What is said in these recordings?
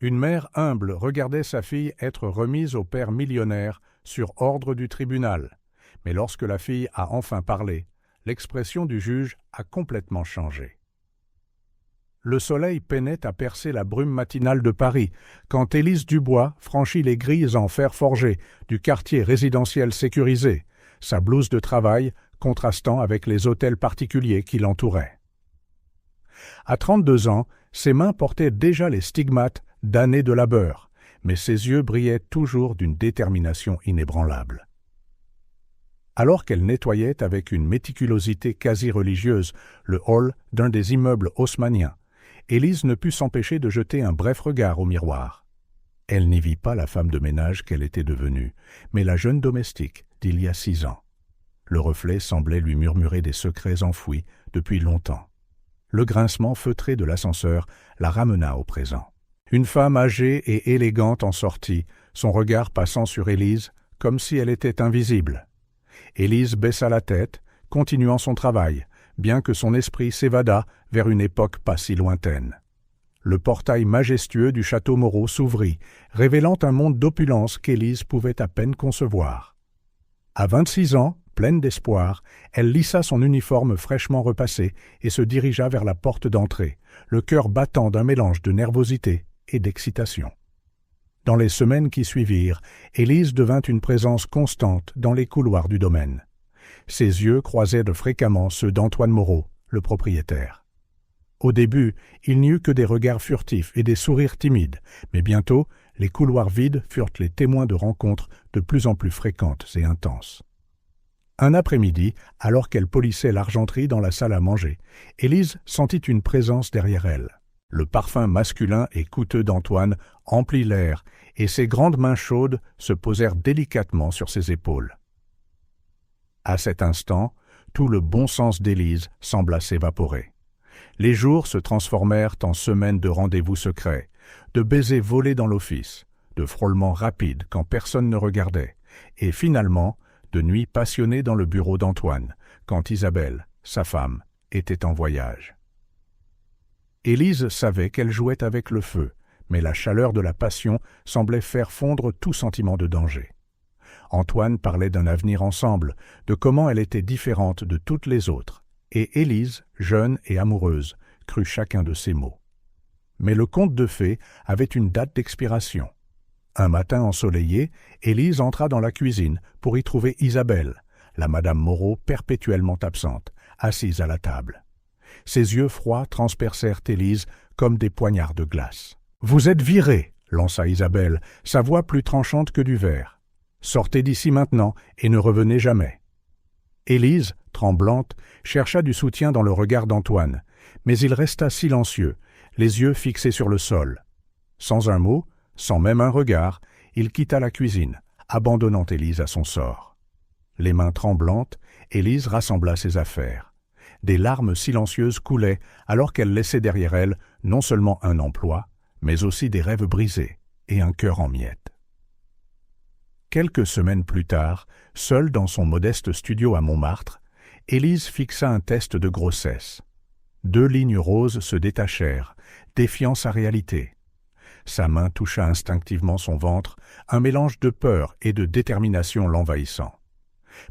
Une mère humble regardait sa fille être remise au père millionnaire sur ordre du tribunal. Mais lorsque la fille a enfin parlé, l'expression du juge a complètement changé. Le soleil peinait à percer la brume matinale de Paris quand Élise Dubois franchit les grilles en fer forgé du quartier résidentiel sécurisé, sa blouse de travail contrastant avec les hôtels particuliers qui l'entouraient. À 32 ans, ses mains portaient déjà les stigmates d'années de labeur, mais ses yeux brillaient toujours d'une détermination inébranlable. Alors qu'elle nettoyait avec une méticulosité quasi religieuse le hall d'un des immeubles haussmanniens, Élise ne put s'empêcher de jeter un bref regard au miroir. Elle n'y vit pas la femme de ménage qu'elle était devenue, mais la jeune domestique d'il y a 6 ans. Le reflet semblait lui murmurer des secrets enfouis depuis longtemps. Le grincement feutré de l'ascenseur la ramena au présent. Une femme âgée et élégante en sortit, son regard passant sur Élise comme si elle était invisible. Élise baissa la tête, continuant son travail, bien que son esprit s'évadât vers une époque pas si lointaine. Le portail majestueux du château Moreau s'ouvrit, révélant un monde d'opulence qu'Élise pouvait à peine concevoir. À 26 ans, pleine d'espoir, elle lissa son uniforme fraîchement repassé et se dirigea vers la porte d'entrée, le cœur battant d'un mélange de nervosité et d'excitation. Dans les semaines qui suivirent, Élise devint une présence constante dans les couloirs du domaine. Ses yeux croisaient de fréquemment ceux d'Antoine Moreau, le propriétaire. Au début, il n'y eut que des regards furtifs et des sourires timides, mais bientôt, les couloirs vides furent les témoins de rencontres de plus en plus fréquentes et intenses. Un après-midi, alors qu'elle polissait l'argenterie dans la salle à manger, Élise sentit une présence derrière elle. Le parfum masculin et coûteux d'Antoine emplit l'air, et ses grandes mains chaudes se posèrent délicatement sur ses épaules. À cet instant, tout le bon sens d'Élise sembla s'évaporer. Les jours se transformèrent en semaines de rendez-vous secrets, de baisers volés dans l'office, de frôlements rapides quand personne ne regardait, et finalement, de nuits passionnées dans le bureau d'Antoine, quand Isabelle, sa femme, était en voyage. Élise savait qu'elle jouait avec le feu, mais la chaleur de la passion semblait faire fondre tout sentiment de danger. Antoine parlait d'un avenir ensemble, de comment elle était différente de toutes les autres, et Élise, jeune et amoureuse, crut chacun de ces mots. Mais le conte de fées avait une date d'expiration. Un matin ensoleillé, Élise entra dans la cuisine pour y trouver Isabelle, la madame Moreau perpétuellement absente, assise à la table. Ses yeux froids transpercèrent Élise comme des poignards de glace. « Vous êtes virée !» lança Isabelle, sa voix plus tranchante que du verre. « Sortez d'ici maintenant et ne revenez jamais. » Élise, tremblante, chercha du soutien dans le regard d'Antoine, mais il resta silencieux, les yeux fixés sur le sol. Sans un mot, sans même un regard, il quitta la cuisine, abandonnant Élise à son sort. Les mains tremblantes, Élise rassembla ses affaires. Des larmes silencieuses coulaient alors qu'elle laissait derrière elle non seulement un emploi, mais aussi des rêves brisés et un cœur en miettes. Quelques semaines plus tard, seule dans son modeste studio à Montmartre, Élise fixa un test de grossesse. 2 lignes roses se détachèrent, défiant sa réalité. Sa main toucha instinctivement son ventre, un mélange de peur et de détermination l'envahissant.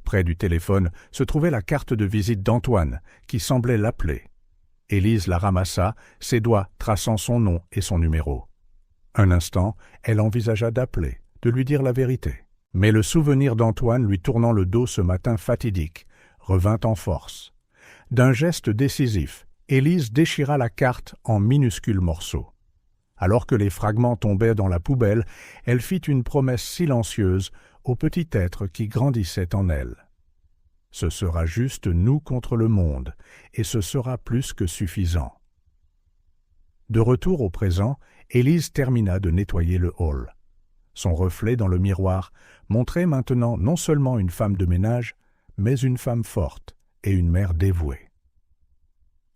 Près du téléphone se trouvait la carte de visite d'Antoine, qui semblait l'appeler. Élise la ramassa, ses doigts traçant son nom et son numéro. Un instant, elle envisagea d'appeler, de lui dire la vérité. Mais le souvenir d'Antoine lui tournant le dos ce matin fatidique revint en force. D'un geste décisif, Élise déchira la carte en minuscules morceaux. Alors que les fragments tombaient dans la poubelle, elle fit une promesse silencieuse au petit être qui grandissait en elle. Ce sera juste nous contre le monde, et ce sera plus que suffisant. De retour au présent, Élise termina de nettoyer le hall. Son reflet dans le miroir montrait maintenant non seulement une femme de ménage, mais une femme forte et une mère dévouée.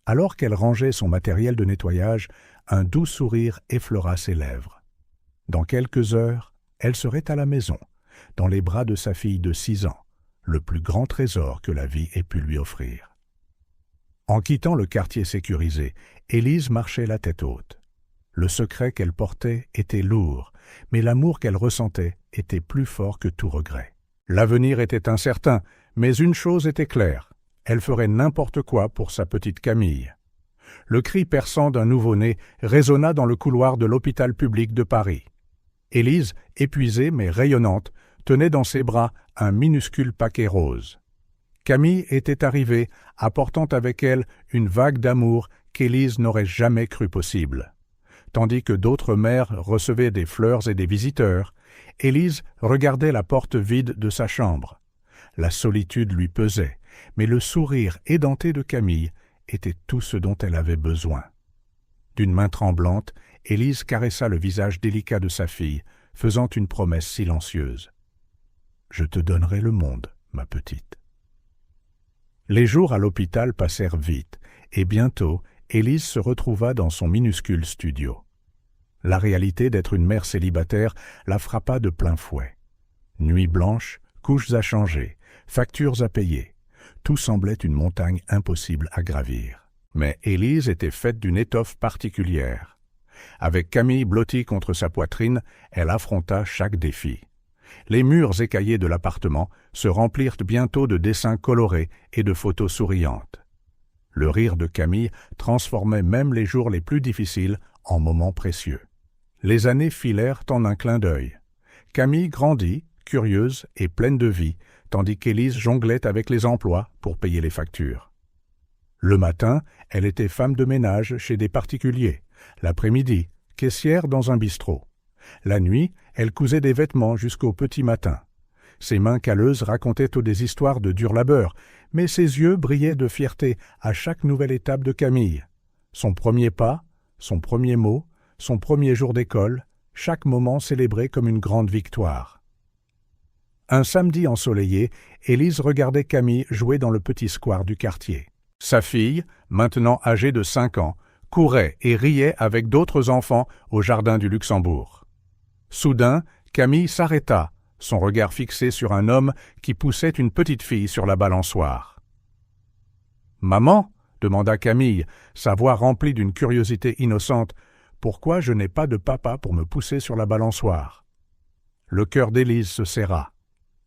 Alors qu'elle rangeait son matériel de nettoyage, un doux sourire effleura ses lèvres. Dans quelques heures, elle serait à la maison, dans les bras de sa fille de 6 ans, le plus grand trésor que la vie ait pu lui offrir. En quittant le quartier sécurisé, Élise marchait la tête haute. Le secret qu'elle portait était lourd, mais l'amour qu'elle ressentait était plus fort que tout regret. L'avenir était incertain, mais une chose était claire, elle ferait n'importe quoi pour sa petite Camille. Le cri perçant d'un nouveau-né résonna dans le couloir de l'hôpital public de Paris. Élise, épuisée mais rayonnante, tenait dans ses bras un minuscule paquet rose. Camille était arrivée, apportant avec elle une vague d'amour qu'Élise n'aurait jamais cru possible. Tandis que d'autres mères recevaient des fleurs et des visiteurs, Élise regardait la porte vide de sa chambre. La solitude lui pesait, mais le sourire édenté de Camille était tout ce dont elle avait besoin. D'une main tremblante, Élise caressa le visage délicat de sa fille, faisant une promesse silencieuse. « Je te donnerai le monde, ma petite. » Les jours à l'hôpital passèrent vite, et bientôt, Élise se retrouva dans son minuscule studio. La réalité d'être une mère célibataire la frappa de plein fouet. Nuits blanches, couches à changer, factures à payer, tout semblait une montagne impossible à gravir. Mais Élise était faite d'une étoffe particulière. Avec Camille blottie contre sa poitrine, elle affronta chaque défi. Les murs écaillés de l'appartement se remplirent bientôt de dessins colorés et de photos souriantes. Le rire de Camille transformait même les jours les plus difficiles en moments précieux. Les années filèrent en un clin d'œil. Camille grandit, curieuse et pleine de vie, tandis qu'Élise jonglait avec les emplois pour payer les factures. Le matin, elle était femme de ménage chez des particuliers. L'après-midi, caissière dans un bistrot. La nuit, elle cousait des vêtements jusqu'au petit matin. Ses mains calleuses racontaient des histoires de dur labeur, mais ses yeux brillaient de fierté à chaque nouvelle étape de Camille. Son premier pas, son premier mot, son premier jour d'école, chaque moment célébré comme une grande victoire. Un samedi ensoleillé, Élise regardait Camille jouer dans le petit square du quartier. Sa fille, maintenant âgée de 5 ans, courait et riait avec d'autres enfants au jardin du Luxembourg. Soudain, Camille s'arrêta, son regard fixé sur un homme qui poussait une petite fille sur la balançoire. « Maman » demanda Camille, sa voix remplie d'une curiosité innocente, « pourquoi je n'ai pas de papa pour me pousser sur la balançoire ?» Le cœur d'Élise se serra.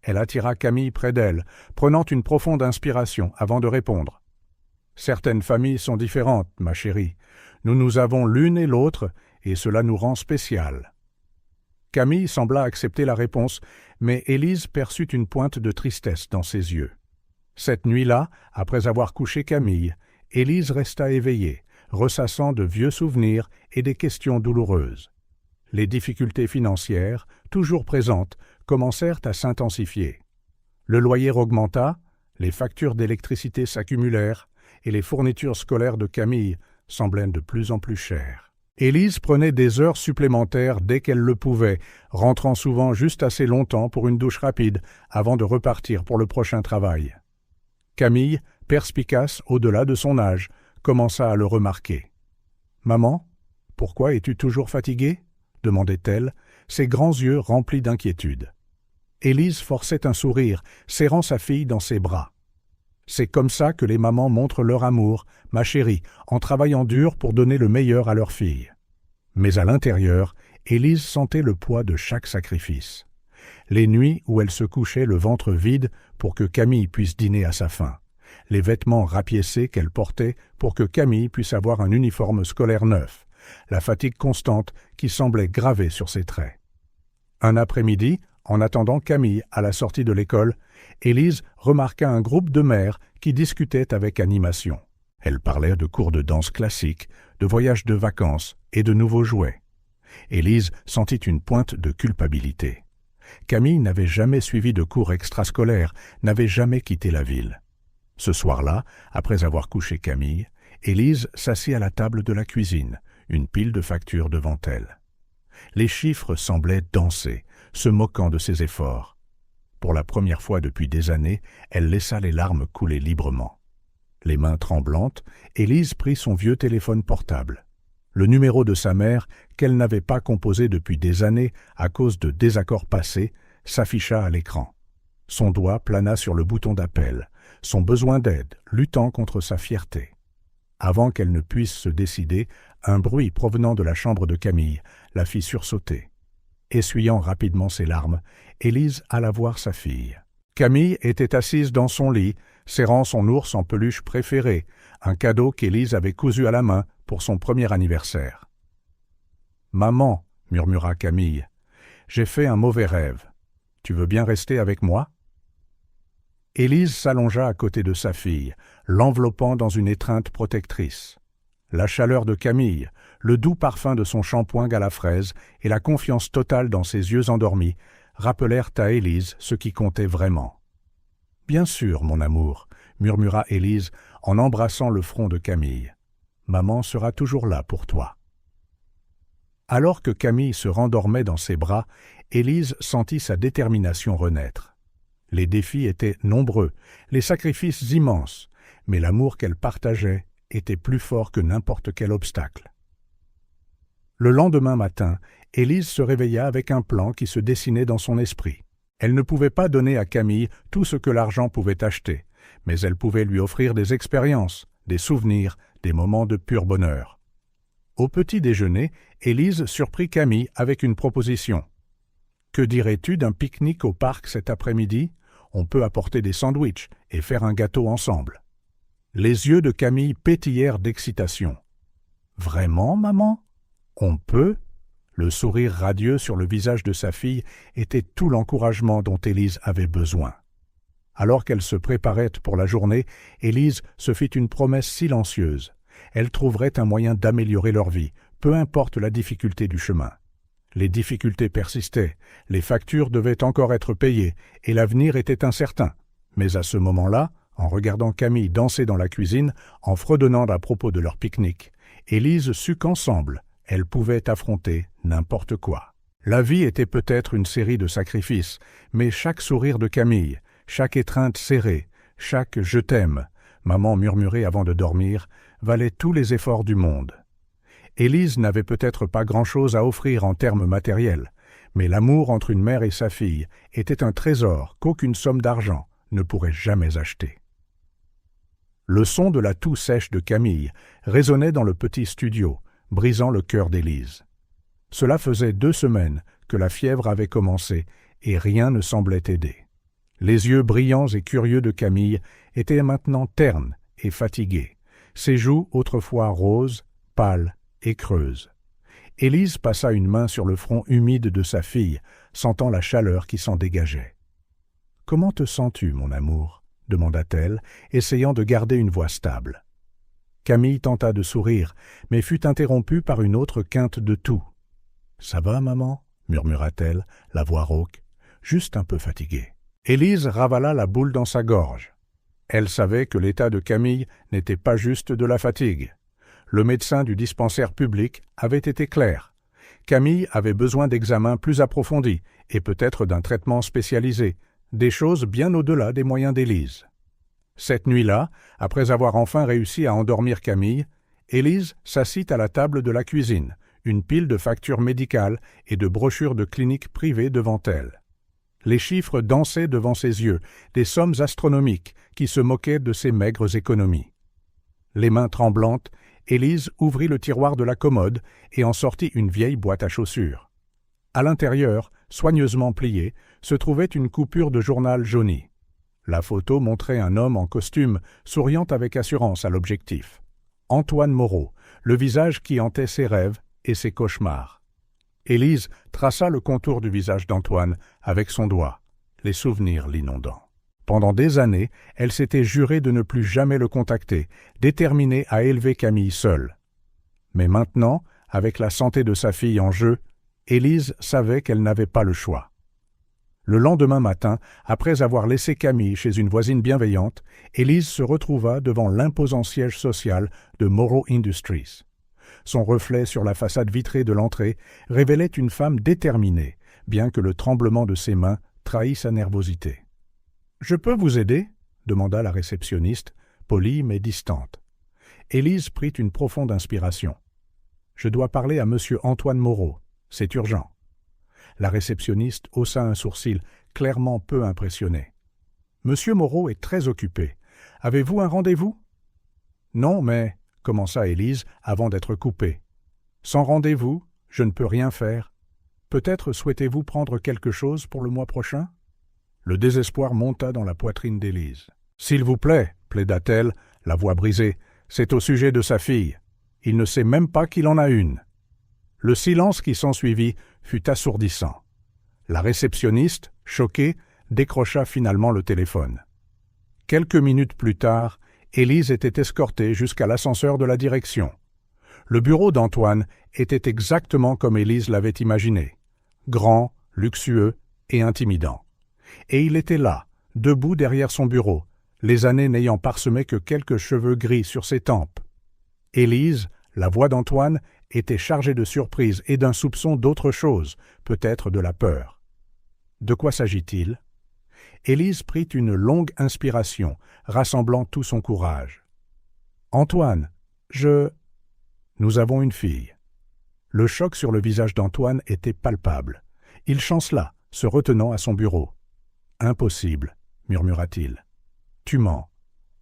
Elle attira Camille près d'elle, prenant une profonde inspiration avant de répondre. « Certaines familles sont différentes, ma chérie. Nous avons l'une et l'autre, et cela nous rend spéciales. » Camille sembla accepter la réponse, mais Élise perçut une pointe de tristesse dans ses yeux. Cette nuit-là, après avoir couché Camille, Élise resta éveillée, ressassant de vieux souvenirs et des questions douloureuses. Les difficultés financières, toujours présentes, commencèrent à s'intensifier. Le loyer augmenta, les factures d'électricité s'accumulèrent, et les fournitures scolaires de Camille semblaient de plus en plus chères. Élise prenait des heures supplémentaires dès qu'elle le pouvait, rentrant souvent juste assez longtemps pour une douche rapide avant de repartir pour le prochain travail. Camille, perspicace au-delà de son âge, commença à le remarquer. « Maman, pourquoi es-tu toujours fatiguée ?» demandait-elle, ses grands yeux remplis d'inquiétude. Élise forçait un sourire, serrant sa fille dans ses bras. « C'est comme ça que les mamans montrent leur amour, ma chérie, en travaillant dur pour donner le meilleur à leur fille. » Mais à l'intérieur, Élise sentait le poids de chaque sacrifice. Les nuits où elle se couchait le ventre vide pour que Camille puisse dîner à sa faim. Les vêtements rapiécés qu'elle portait pour que Camille puisse avoir un uniforme scolaire neuf. La fatigue constante qui semblait gravée sur ses traits. Un après-midi, en attendant Camille à la sortie de l'école, Élise remarqua un groupe de mères qui discutaient avec animation. Elles parlaient de cours de danse classique, de voyages de vacances et de nouveaux jouets. Élise sentit une pointe de culpabilité. Camille n'avait jamais suivi de cours extrascolaires, n'avait jamais quitté la ville. Ce soir-là, après avoir couché Camille, Élise s'assit à la table de la cuisine, une pile de factures devant elle. Les chiffres semblaient danser, se moquant de ses efforts. Pour la première fois depuis des années, elle laissa les larmes couler librement. Les mains tremblantes, Élise prit son vieux téléphone portable. Le numéro de sa mère, qu'elle n'avait pas composé depuis des années à cause de désaccords passés, s'afficha à l'écran. Son doigt plana sur le bouton d'appel, son besoin d'aide luttant contre sa fierté. Avant qu'elle ne puisse se décider, Un bruit provenant de la chambre de Camille la fit sursauter. Essuyant rapidement ses larmes, Élise alla voir sa fille. Camille était assise dans son lit, serrant son ours en peluche préféré, un cadeau qu'Élise avait cousu à la main pour son premier anniversaire. « Maman, » murmura Camille, « j'ai fait un mauvais rêve. Tu veux bien rester avec moi ?» Élise s'allongea à côté de sa fille, l'enveloppant dans une étreinte protectrice. La chaleur de Camille, le doux parfum de son shampoing à la fraise et la confiance totale dans ses yeux endormis rappelèrent à Élise ce qui comptait vraiment. « Bien sûr, mon amour, » murmura Élise en embrassant le front de Camille. « Maman sera toujours là pour toi. » Alors que Camille se rendormait dans ses bras, Élise sentit sa détermination renaître. Les défis étaient nombreux, les sacrifices immenses, mais l'amour qu'elle partageait était plus fort que n'importe quel obstacle. Le lendemain matin, Élise se réveilla avec un plan qui se dessinait dans son esprit. Elle ne pouvait pas donner à Camille tout ce que l'argent pouvait acheter, mais elle pouvait lui offrir des expériences, des souvenirs, des moments de pur bonheur. Au petit déjeuner, Élise surprit Camille avec une proposition. « Que dirais-tu d'un pique-nique au parc cet après-midi ? On peut apporter des sandwichs et faire un gâteau ensemble. » Les yeux de Camille pétillèrent d'excitation. « Vraiment, maman ? On peut ?» Le sourire radieux sur le visage de sa fille était tout l'encouragement dont Élise avait besoin. Alors qu'elle se préparait pour la journée, Élise se fit une promesse silencieuse. Elle trouverait un moyen d'améliorer leur vie, peu importe la difficulté du chemin. Les difficultés persistaient, les factures devaient encore être payées et l'avenir était incertain. Mais à ce moment-là, en regardant Camille danser dans la cuisine, en fredonnant à propos de leur pique-nique, Élise sut qu'ensemble, elles pouvaient affronter n'importe quoi. La vie était peut-être une série de sacrifices, mais chaque sourire de Camille, chaque étreinte serrée, chaque « je t'aime », maman murmurait avant de dormir, valait tous les efforts du monde. Élise n'avait peut-être pas grand-chose à offrir en termes matériels, mais l'amour entre une mère et sa fille était un trésor qu'aucune somme d'argent ne pourrait jamais acheter. Le son de la toux sèche de Camille résonnait dans le petit studio, brisant le cœur d'Élise. Cela faisait 2 semaines que la fièvre avait commencé et rien ne semblait aider. Les yeux brillants et curieux de Camille étaient maintenant ternes et fatigués, ses joues autrefois roses, pâles et creuses. Élise passa une main sur le front humide de sa fille, sentant la chaleur qui s'en dégageait. « Comment te sens-tu, mon amour ?» demanda-t-elle, essayant de garder une voix stable. Camille tenta de sourire, mais fut interrompue par une autre quinte de toux. « Ça va, maman ?» murmura-t-elle, la voix rauque, juste un peu fatiguée. Élise ravala la boule dans sa gorge. Elle savait que l'état de Camille n'était pas juste de la fatigue. Le médecin du dispensaire public avait été clair. Camille avait besoin d'examens plus approfondis et peut-être d'un traitement spécialisé, des choses bien au-delà des moyens d'Élise. Cette nuit-là, après avoir enfin réussi à endormir Camille, Élise s'assit à la table de la cuisine, une pile de factures médicales et de brochures de cliniques privées devant elle. Les chiffres dansaient devant ses yeux, des sommes astronomiques qui se moquaient de ses maigres économies. Les mains tremblantes, Élise ouvrit le tiroir de la commode et en sortit une vieille boîte à chaussures. À l'intérieur, soigneusement pliée, se trouvait une coupure de journal jauni. La photo montrait un homme en costume, souriant avec assurance à l'objectif. Antoine Moreau, le visage qui hantait ses rêves et ses cauchemars. Élise traça le contour du visage d'Antoine avec son doigt, les souvenirs l'inondant. Pendant des années, elle s'était jurée de ne plus jamais le contacter, déterminée à élever Camille seule. Mais maintenant, avec la santé de sa fille en jeu, Élise savait qu'elle n'avait pas le choix. Le lendemain matin, après avoir laissé Camille chez une voisine bienveillante, Élise se retrouva devant l'imposant siège social de Moreau Industries. Son reflet sur la façade vitrée de l'entrée révélait une femme déterminée, bien que le tremblement de ses mains trahît sa nervosité. « Je peux vous aider ?» demanda la réceptionniste, polie mais distante. Élise prit une profonde inspiration. « Je dois parler à monsieur Antoine Moreau. C'est urgent. » La réceptionniste haussa un sourcil, clairement peu impressionné. « Monsieur Moreau est très occupé. Avez-vous un rendez-vous ?»« Non, mais... » commença Élise avant d'être coupée. Sans rendez-vous, je ne peux rien faire. Peut-être souhaitez-vous prendre quelque chose pour le mois prochain ?» Le désespoir monta dans la poitrine d'Élise. « S'il vous plaît, plaida-t-elle, la voix brisée, c'est au sujet de sa fille. Il ne sait même pas qu'il en a une. » Le silence qui s'ensuivit fut assourdissant. La réceptionniste, choquée, décrocha finalement le téléphone. Quelques minutes plus tard, Élise était escortée jusqu'à l'ascenseur de la direction. Le bureau d'Antoine était exactement comme Élise l'avait imaginé, grand, luxueux et intimidant. Et il était là, debout derrière son bureau, les années n'ayant parsemé que quelques cheveux gris sur ses tempes. Élise, la voix d'Antoine, était chargée de surprise et d'un soupçon d'autre chose, peut-être de la peur. De quoi s'agit-il ? Élise prit une longue inspiration, rassemblant tout son courage. « Antoine, Nous avons une fille. » Le choc sur le visage d'Antoine était palpable. Il chancela, se retenant à son bureau. « Impossible, » murmura-t-il. « Tu mens.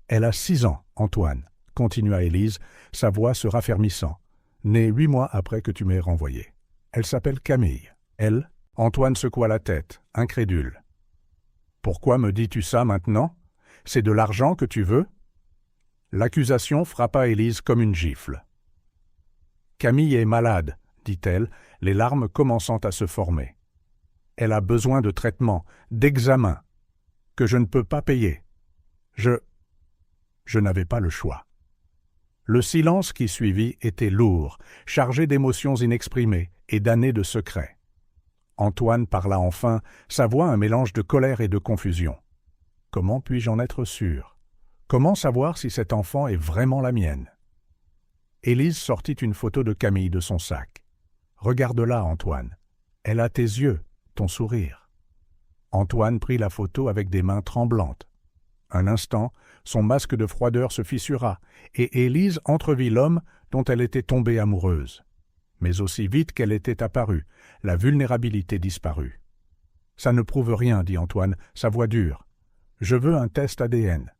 Elle a 6 ans, Antoine, » continua Élise, sa voix se raffermissant, « née 8 mois après que tu m'aies renvoyé. Elle s'appelle Camille. Elle ?» Antoine secoua la tête, incrédule. « Pourquoi me dis-tu ça maintenant? C'est de l'argent que tu veux ?» L'accusation frappa Élise comme une gifle. « Camille est malade, » dit-elle, les larmes commençant à se former. « Elle a besoin de traitement, d'examen, que je ne peux pas payer. Je n'avais pas le choix. » Le silence qui suivit était lourd, chargé d'émotions inexprimées et d'années de secrets. Antoine parla enfin, sa voix un mélange de colère et de confusion. « Comment puis-je en être sûr? Comment savoir si cet enfant est vraiment la mienne ?» Élise sortit une photo de Camille de son sac. « Regarde-la, Antoine. Elle a tes yeux, ton sourire. » Antoine prit la photo avec des mains tremblantes. Un instant, son masque de froideur se fissura, et Élise entrevit l'homme dont elle était tombée amoureuse. Mais aussi vite qu'elle était apparue, la vulnérabilité disparut. « Ça ne prouve rien, » dit Antoine, sa voix dure. « Je veux un test ADN. »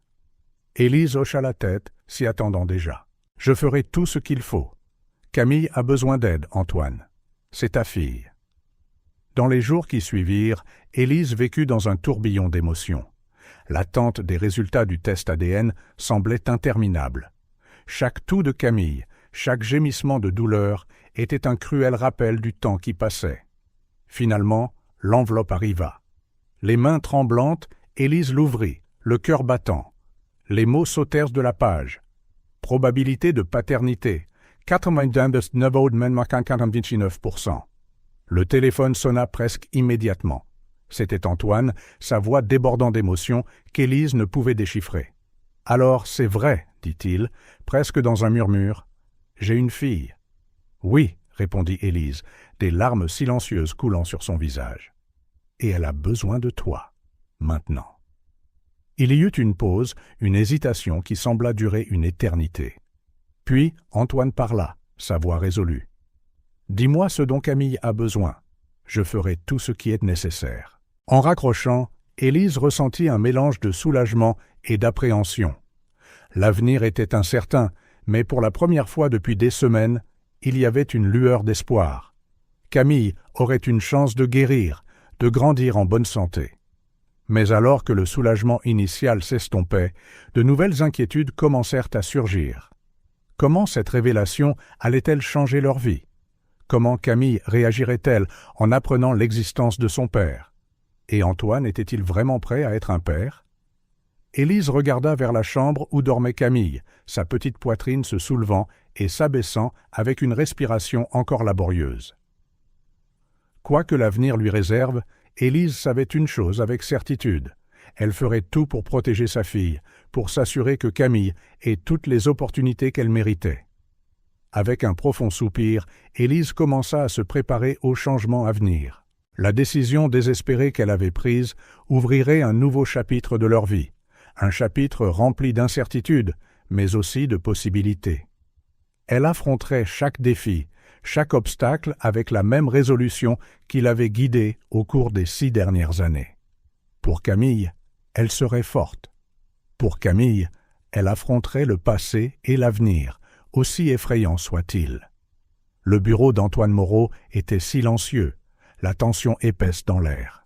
Élise hocha la tête, s'y attendant déjà. « Je ferai tout ce qu'il faut. Camille a besoin d'aide, Antoine. C'est ta fille. » Dans les jours qui suivirent, Élise vécut dans un tourbillon d'émotions. L'attente des résultats du test ADN semblait interminable. Chaque toux de Camille, chaque gémissement de douleur était un cruel rappel du temps qui passait. Finalement, l'enveloppe arriva. Les mains tremblantes, Élise l'ouvrit, le cœur battant. Les mots sautèrent de la page. Probabilité de paternité, 99,29%. Le téléphone sonna presque immédiatement. C'était Antoine, sa voix débordant d'émotion qu'Élise ne pouvait déchiffrer. « Alors, c'est vrai, » dit-il, presque dans un murmure. « J'ai une fille. »« Oui, » répondit Élise, des larmes silencieuses coulant sur son visage. « Et elle a besoin de toi, maintenant. » Il y eut une pause, une hésitation qui sembla durer une éternité. Puis Antoine parla, sa voix résolue. « Dis-moi ce dont Camille a besoin. Je ferai tout ce qui est nécessaire. » En raccrochant, Élise ressentit un mélange de soulagement et d'appréhension. L'avenir était incertain, mais pour la première fois depuis des semaines, il y avait une lueur d'espoir. Camille aurait une chance de guérir, de grandir en bonne santé. Mais alors que le soulagement initial s'estompait, de nouvelles inquiétudes commencèrent à surgir. Comment cette révélation allait-elle changer leur vie? Comment Camille réagirait-elle en apprenant l'existence de son père? Et Antoine était-il vraiment prêt à être un père? Élise regarda vers la chambre où dormait Camille, sa petite poitrine se soulevant et s'abaissant avec une respiration encore laborieuse. Quoi que l'avenir lui réserve, Élise savait une chose avec certitude. Elle ferait tout pour protéger sa fille, pour s'assurer que Camille ait toutes les opportunités qu'elle méritait. Avec un profond soupir, Élise commença à se préparer au changement à venir. La décision désespérée qu'elle avait prise ouvrirait un nouveau chapitre de leur vie, un chapitre rempli d'incertitudes, mais aussi de possibilités. Elle affronterait chaque défi, chaque obstacle avec la même résolution qui l'avait guidée au cours des 6 dernières années. Pour Camille, elle serait forte. Pour Camille, elle affronterait le passé et l'avenir, aussi effrayants soient-ils. Le bureau d'Antoine Moreau était silencieux, la tension épaisse dans l'air.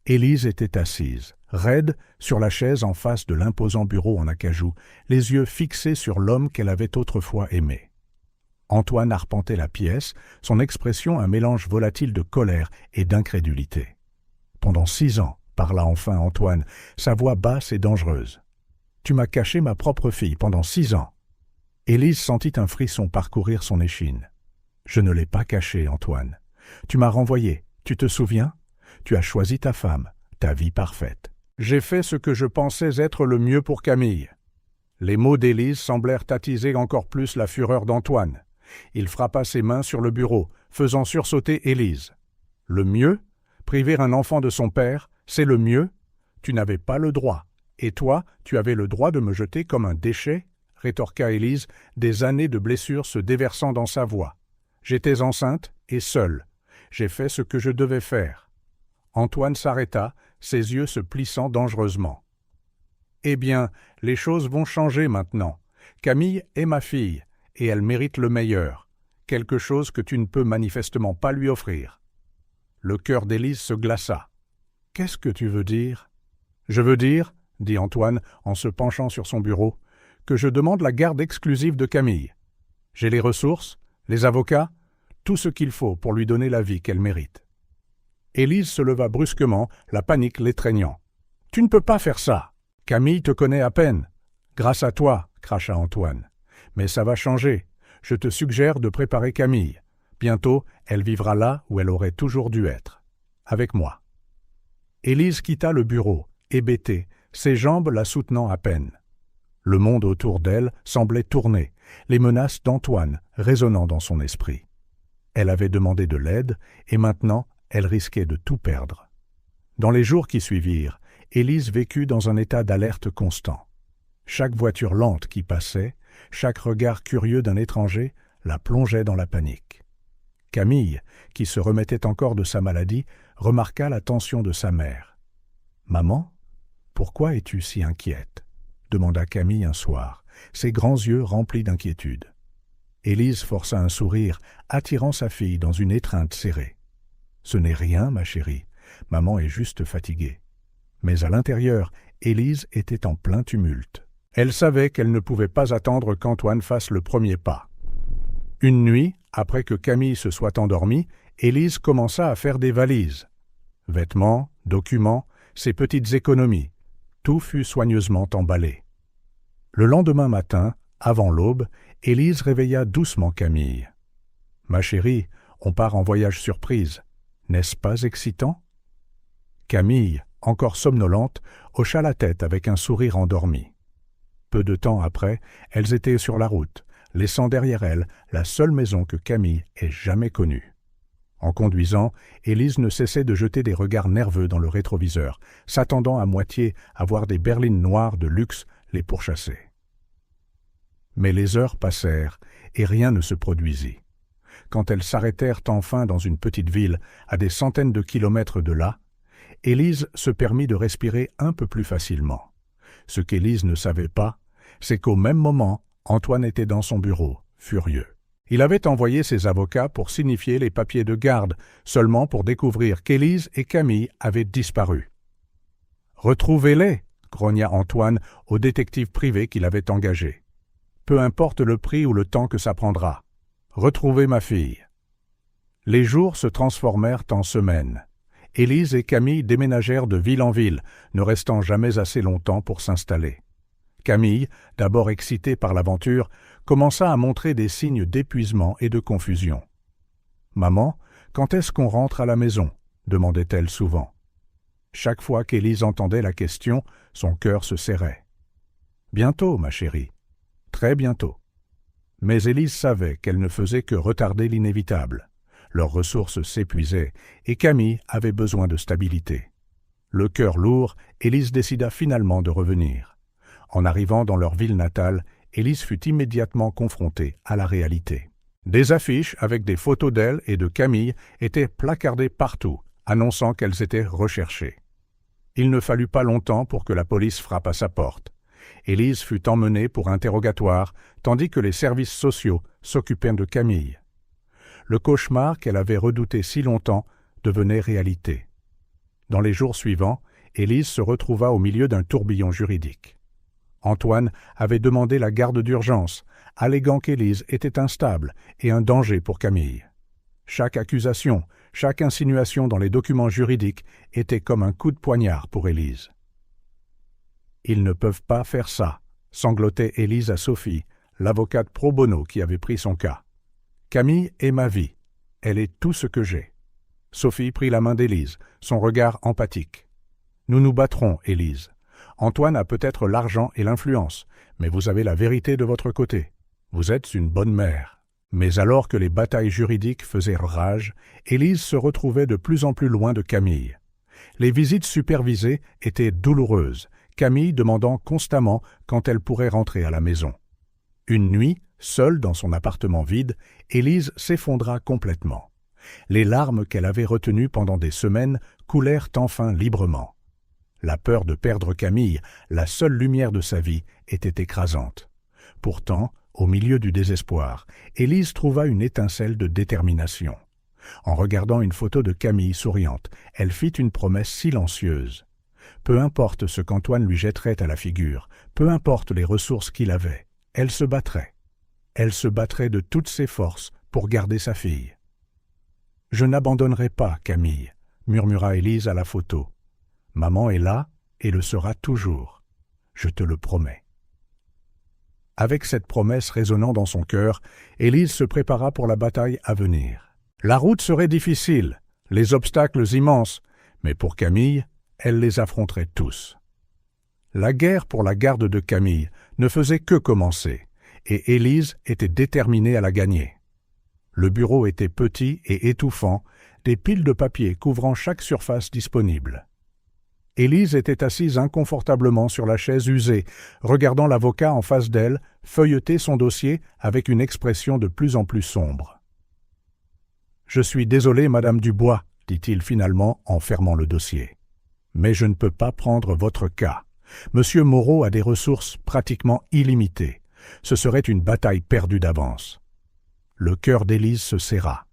Élise était assise, raide, sur la chaise en face de l'imposant bureau en acajou, les yeux fixés sur l'homme qu'elle avait autrefois aimé. Antoine arpentait la pièce, son expression un mélange volatile de colère et d'incrédulité. Pendant 6 ans, parla enfin Antoine, sa voix basse et dangereuse. « Tu m'as caché ma propre fille pendant 6 ans. » Élise sentit un frisson parcourir son échine. « Je ne l'ai pas cachée, Antoine. Tu m'as renvoyé, tu te souviens? Tu as choisi ta femme, ta vie parfaite. J'ai fait ce que je pensais être le mieux pour Camille. » Les mots d'Élise semblèrent attiser encore plus la fureur d'Antoine. Il frappa ses mains sur le bureau, faisant sursauter Élise. « Le mieux? Priver un enfant de son père, c'est le mieux? Tu n'avais pas le droit. Et toi, tu avais le droit de me jeter comme un déchet ?» rétorqua Élise, des années de blessures se déversant dans sa voix. « J'étais enceinte et seule. J'ai fait ce que je devais faire. » Antoine s'arrêta, ses yeux se plissant dangereusement. « Eh bien, les choses vont changer maintenant. Camille est ma fille, et elle mérite le meilleur, quelque chose que tu ne peux manifestement pas lui offrir. » Le cœur d'Élise se glaça. « Qu'est-ce que tu veux dire ?»« Je veux dire, dit Antoine en se penchant sur son bureau, que je demande la garde exclusive de Camille. J'ai les ressources, les avocats, tout ce qu'il faut pour lui donner la vie qu'elle mérite. » Élise se leva brusquement, la panique l'étreignant. « Tu ne peux pas faire ça. Camille te connaît à peine. Grâce à toi, cracha Antoine. Mais ça va changer. Je te suggère de préparer Camille. Bientôt, elle vivra là où elle aurait toujours dû être. Avec moi. » Élise quitta le bureau, hébétée, ses jambes la soutenant à peine. Le monde autour d'elle semblait tourner, les menaces d'Antoine résonnant dans son esprit. Elle avait demandé de l'aide, et maintenant, elle risquait de tout perdre. Dans les jours qui suivirent, Élise vécut dans un état d'alerte constant. Chaque voiture lente qui passait, chaque regard curieux d'un étranger la plongeait dans la panique. Camille, qui se remettait encore de sa maladie, remarqua la tension de sa mère. « Maman, pourquoi es-tu si inquiète ?» demanda Camille un soir, ses grands yeux remplis d'inquiétude. Élise força un sourire, attirant sa fille dans une étreinte serrée. « Ce n'est rien, ma chérie, maman est juste fatiguée. » Mais à l'intérieur, Élise était en plein tumulte. Elle savait qu'elle ne pouvait pas attendre qu'Antoine fasse le premier pas. Une nuit, après que Camille se soit endormie, Élise commença à faire des valises. Vêtements, documents, ses petites économies, tout fut soigneusement emballé. Le lendemain matin, avant l'aube, Élise réveilla doucement Camille. « Ma chérie, on part en voyage surprise. N'est-ce pas excitant ?» Camille, encore somnolente, hocha la tête avec un sourire endormi. Peu de temps après, elles étaient sur la route, laissant derrière elles la seule maison que Camille ait jamais connue. En conduisant, Élise ne cessait de jeter des regards nerveux dans le rétroviseur, s'attendant à moitié à voir des berlines noires de luxe les pourchasser. Mais les heures passèrent et rien ne se produisit. Quand elles s'arrêtèrent enfin dans une petite ville, à des centaines de kilomètres de là, Élise se permit de respirer un peu plus facilement. Ce qu'Élise ne savait pas, c'est qu'au même moment, Antoine était dans son bureau, furieux. Il avait envoyé ses avocats pour signifier les papiers de garde, seulement pour découvrir qu'Élise et Camille avaient disparu. « Retrouvez-les !» grogna Antoine au détective privé qu'il avait engagé. « Peu importe le prix ou le temps que ça prendra. Retrouvez ma fille. » Les jours se transformèrent en semaines. Élise et Camille déménagèrent de ville en ville, ne restant jamais assez longtemps pour s'installer. Camille, d'abord excitée par l'aventure, commença à montrer des signes d'épuisement et de confusion. « Maman, quand est-ce qu'on rentre à la maison ?» demandait-elle souvent. Chaque fois qu'Élise entendait la question, son cœur se serrait. « Bientôt, ma chérie. Très bientôt. » Mais Élise savait qu'elle ne faisait que retarder l'inévitable. Leurs ressources s'épuisaient et Camille avait besoin de stabilité. Le cœur lourd, Élise décida finalement de revenir. En arrivant dans leur ville natale, Élise fut immédiatement confrontée à la réalité. Des affiches avec des photos d'elle et de Camille étaient placardées partout, annonçant qu'elles étaient recherchées. Il ne fallut pas longtemps pour que la police frappe à sa porte. Élise fut emmenée pour interrogatoire, tandis que les services sociaux s'occupaient de Camille. Le cauchemar qu'elle avait redouté si longtemps devenait réalité. Dans les jours suivants, Élise se retrouva au milieu d'un tourbillon juridique. Antoine avait demandé la garde d'urgence, alléguant qu'Élise était instable et un danger pour Camille. Chaque accusation, chaque insinuation dans les documents juridiques était comme un coup de poignard pour Élise. « Ils ne peuvent pas faire ça », sanglotait Élise à Sophie, l'avocate pro bono qui avait pris son cas. « Camille est ma vie. Elle est tout ce que j'ai. » Sophie prit la main d'Élise, son regard empathique. « Nous nous battrons, Élise. Antoine a peut-être l'argent et l'influence, mais vous avez la vérité de votre côté. Vous êtes une bonne mère. » Mais alors que les batailles juridiques faisaient rage, Élise se retrouvait de plus en plus loin de Camille. Les visites supervisées étaient douloureuses, Camille demandant constamment quand elle pourrait rentrer à la maison. Une nuit, seule dans son appartement vide, Élise s'effondra complètement. Les larmes qu'elle avait retenues pendant des semaines coulèrent enfin librement. La peur de perdre Camille, la seule lumière de sa vie, était écrasante. Pourtant, au milieu du désespoir, Élise trouva une étincelle de détermination. En regardant une photo de Camille souriante, elle fit une promesse silencieuse. Peu importe ce qu'Antoine lui jetterait à la figure, peu importe les ressources qu'il avait, elle se battrait. Elle se battrait de toutes ses forces pour garder sa fille. « Je n'abandonnerai pas, Camille », murmura Élise à la photo. « Maman est là et le sera toujours. Je te le promets. » Avec cette promesse résonnant dans son cœur, Élise se prépara pour la bataille à venir. La route serait difficile, les obstacles immenses, mais pour Camille, elle les affronterait tous. La guerre pour la garde de Camille ne faisait que commencer, et Élise était déterminée à la gagner. Le bureau était petit et étouffant, des piles de papier couvrant chaque surface disponible. Élise était assise inconfortablement sur la chaise usée, regardant l'avocat en face d'elle feuilleter son dossier avec une expression de plus en plus sombre. « Je suis désolé, Madame Dubois, dit-il finalement en fermant le dossier. Mais je ne peux pas prendre votre cas. Monsieur Moreau a des ressources pratiquement illimitées. Ce serait une bataille perdue d'avance. » Le cœur d'Élise se serra.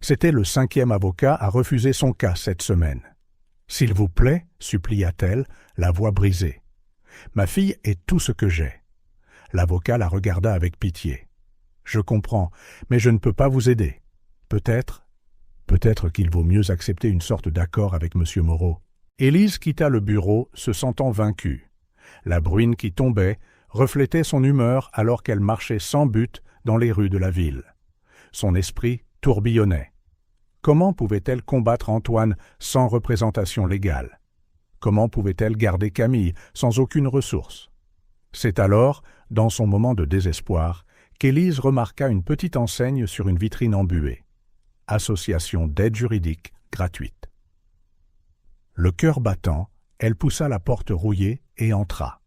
C'était le 5e avocat à refuser son cas cette semaine. « S'il vous plaît, supplia-t-elle, la voix brisée. Ma fille est tout ce que j'ai. » L'avocat la regarda avec pitié. « Je comprends, mais je ne peux pas vous aider. Peut-être qu'il vaut mieux accepter une sorte d'accord avec M. Moreau. » Élise quitta le bureau, se sentant vaincue. La bruine qui tombait reflétait son humeur alors qu'elle marchait sans but dans les rues de la ville. Son esprit tourbillonnait. Comment pouvait-elle combattre Antoine sans représentation légale? Comment pouvait-elle garder Camille sans aucune ressource? C'est alors, dans son moment de désespoir, qu'Élise remarqua une petite enseigne sur une vitrine embuée. Association d'aide juridique gratuite. Le cœur battant, elle poussa la porte rouillée et entra.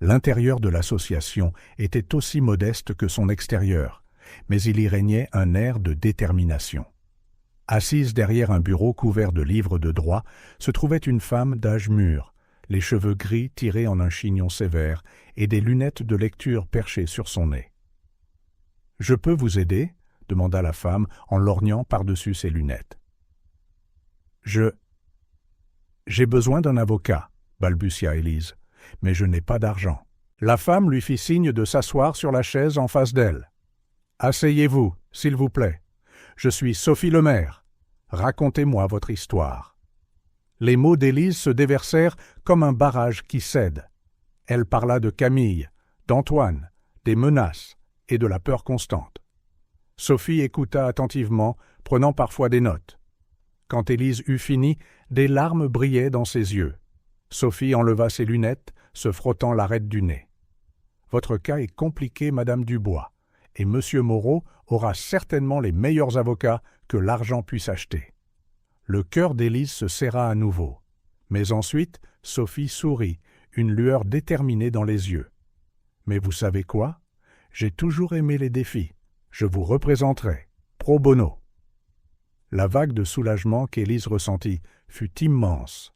L'intérieur de l'association était aussi modeste que son extérieur, mais il y régnait un air de détermination. Assise derrière un bureau couvert de livres de droit, se trouvait une femme d'âge mûr, les cheveux gris tirés en un chignon sévère et des lunettes de lecture perchées sur son nez. « Je peux vous aider ?» demanda la femme en lorgnant par-dessus ses lunettes. « J'ai besoin d'un avocat, balbutia Élise, mais je n'ai pas d'argent. » La femme lui fit signe de s'asseoir sur la chaise en face d'elle. « Asseyez-vous, s'il vous plaît. Je suis Sophie Lemaire. Racontez-moi votre histoire. » Les mots d'Élise se déversèrent comme un barrage qui cède. Elle parla de Camille, d'Antoine, des menaces et de la peur constante. Sophie écouta attentivement, prenant parfois des notes. Quand Élise eut fini, des larmes brillaient dans ses yeux. Sophie enleva ses lunettes, se frottant l'arête du nez. « Votre cas est compliqué, Madame Dubois, et M. Moreau aura certainement les meilleurs avocats que l'argent puisse acheter. » Le cœur d'Élise se serra à nouveau. Mais ensuite, Sophie sourit, une lueur déterminée dans les yeux. « Mais vous savez quoi? J'ai toujours aimé les défis. Je vous représenterai, pro bono. » La vague de soulagement qu'Élise ressentit fut immense.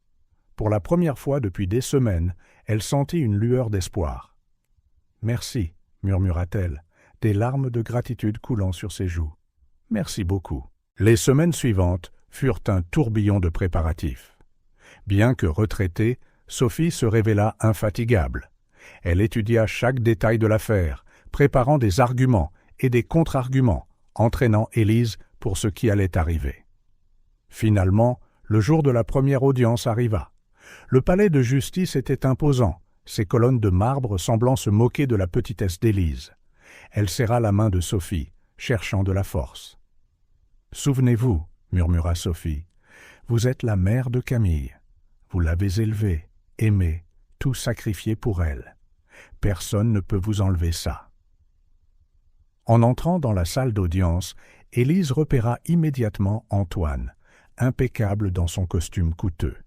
Pour la première fois depuis des semaines, elle sentit une lueur d'espoir. « Merci, » murmura-t-elle, des larmes de gratitude coulant sur ses joues. « Merci beaucoup. Les semaines suivantes furent un tourbillon de préparatifs. Bien que retraitée, Sophie se révéla infatigable. Elle étudia chaque détail de l'affaire, préparant des arguments et des contre-arguments, entraînant Élise pour ce qui allait arriver. Finalement, le jour de la première audience arriva. Le palais de justice était imposant, ses colonnes de marbre semblant se moquer de la petitesse d'Élise. Elle serra la main de Sophie, cherchant de la force. « Souvenez-vous, » murmura Sophie, « vous êtes la mère de Camille. Vous l'avez élevée, aimée, tout sacrifié pour elle. Personne ne peut vous enlever ça. » En entrant dans la salle d'audience, Élise repéra immédiatement Antoine, impeccable dans son costume coûteux.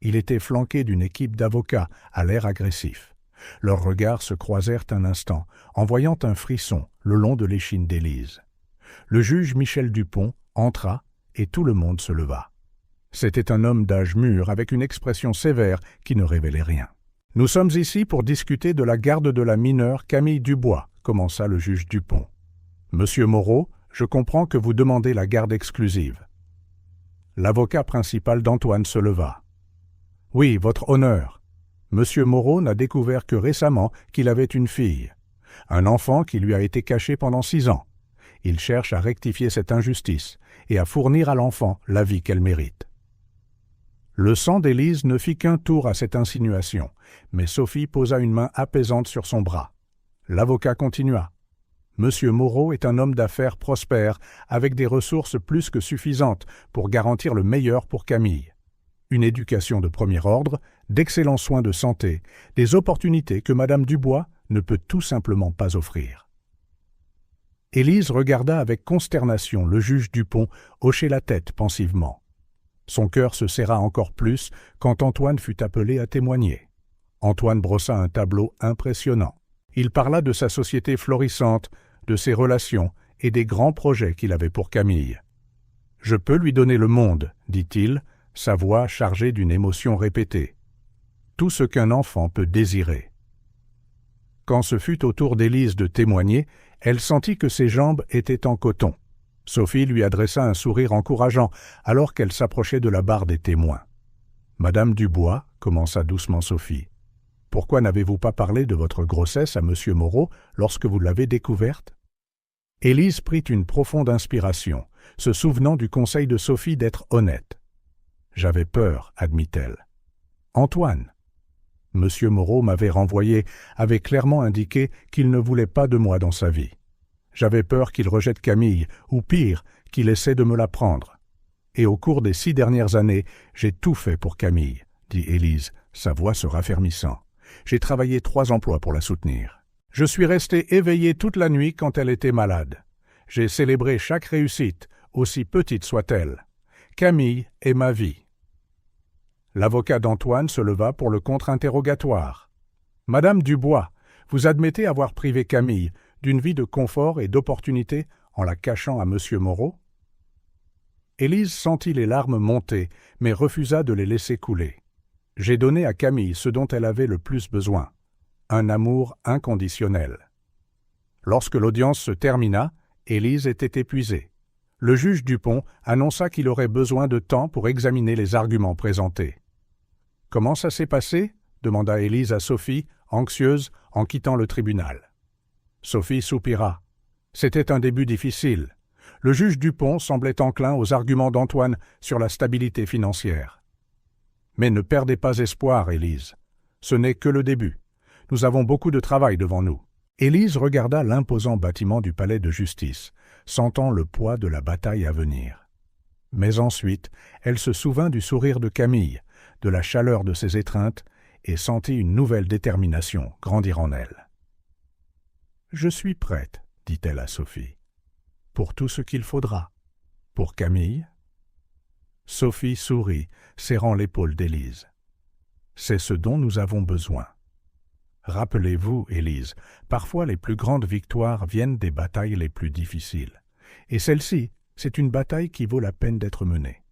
Il était flanqué d'une équipe d'avocats à l'air agressif. Leurs regards se croisèrent un instant, envoyant un frisson le long de l'échine d'Élise. Le juge Michel Dupont entra et tout le monde se leva. C'était un homme d'âge mûr avec une expression sévère qui ne révélait rien. « Nous sommes ici pour discuter de la garde de la mineure Camille Dubois », commença le juge Dupont. « Monsieur Moreau, je comprends que vous demandez la garde exclusive. » L'avocat principal d'Antoine se leva. « Oui, votre honneur. Monsieur Moreau n'a découvert que récemment qu'il avait une fille, un enfant qui lui a été caché pendant 6 ans. Il cherche à rectifier cette injustice et à fournir à l'enfant la vie qu'elle mérite. » Le sang d'Élise ne fit qu'un tour à cette insinuation, mais Sophie posa une main apaisante sur son bras. L'avocat continua. « Monsieur Moreau est un homme d'affaires prospère, avec des ressources plus que suffisantes pour garantir le meilleur pour Camille. Une éducation de premier ordre, d'excellents soins de santé, des opportunités que Madame Dubois ne peut tout simplement pas offrir. » Élise regarda avec consternation le juge Dupont hocher la tête pensivement. Son cœur se serra encore plus quand Antoine fut appelé à témoigner. Antoine brossa un tableau impressionnant. Il parla de sa société florissante, de ses relations et des grands projets qu'il avait pour Camille. « Je peux lui donner le monde, » dit-il, sa voix chargée d'une émotion répétée. « Tout ce qu'un enfant peut désirer. » Quand ce fut au tour d'Élise de témoigner, elle sentit que ses jambes étaient en coton. Sophie lui adressa un sourire encourageant alors qu'elle s'approchait de la barre des témoins. « Madame Dubois, » commença doucement Sophie, « pourquoi n'avez-vous pas parlé de votre grossesse à Monsieur Moreau lorsque vous l'avez découverte ?» Élise prit une profonde inspiration, se souvenant du conseil de Sophie d'être honnête. « J'avais peur, » admit-elle. « Antoine. Monsieur Moreau m'avait renvoyé, avait clairement indiqué qu'il ne voulait pas de moi dans sa vie. J'avais peur qu'il rejette Camille, ou pire, qu'il essaie de me la prendre. Et au cours des 6 dernières années, j'ai tout fait pour Camille, dit Élise, sa voix se raffermissant. J'ai travaillé 3 emplois pour la soutenir. Je suis resté éveillé toute la nuit quand elle était malade. J'ai célébré chaque réussite, aussi petite soit-elle. Camille est ma vie. L'avocat d'Antoine se leva pour le contre-interrogatoire. « Madame Dubois, vous admettez avoir privé Camille d'une vie de confort et d'opportunité en la cachant à Monsieur Moreau ?» Élise sentit les larmes monter, mais refusa de les laisser couler. « J'ai donné à Camille ce dont elle avait le plus besoin, un amour inconditionnel. » Lorsque l'audience se termina, Élise était épuisée. Le juge Dupont annonça qu'il aurait besoin de temps pour examiner les arguments présentés. « Comment ça s'est passé ?» demanda Élise à Sophie, anxieuse, en quittant le tribunal. Sophie soupira. C'était un début difficile. Le juge Dupont semblait enclin aux arguments d'Antoine sur la stabilité financière. « Mais ne perdez pas espoir, Élise. Ce n'est que le début. Nous avons beaucoup de travail devant nous. » Élise regarda l'imposant bâtiment du palais de justice, sentant le poids de la bataille à venir. Mais ensuite, elle se souvint du sourire de Camille, de la chaleur de ses étreintes, et sentit une nouvelle détermination grandir en elle. « Je suis prête, » dit-elle à Sophie, « pour tout ce qu'il faudra. Pour Camille ?» Sophie sourit, serrant l'épaule d'Élise. « C'est ce dont nous avons besoin. Rappelez-vous, Élise, parfois les plus grandes victoires viennent des batailles les plus difficiles. Et celle-ci, c'est une bataille qui vaut la peine d'être menée. »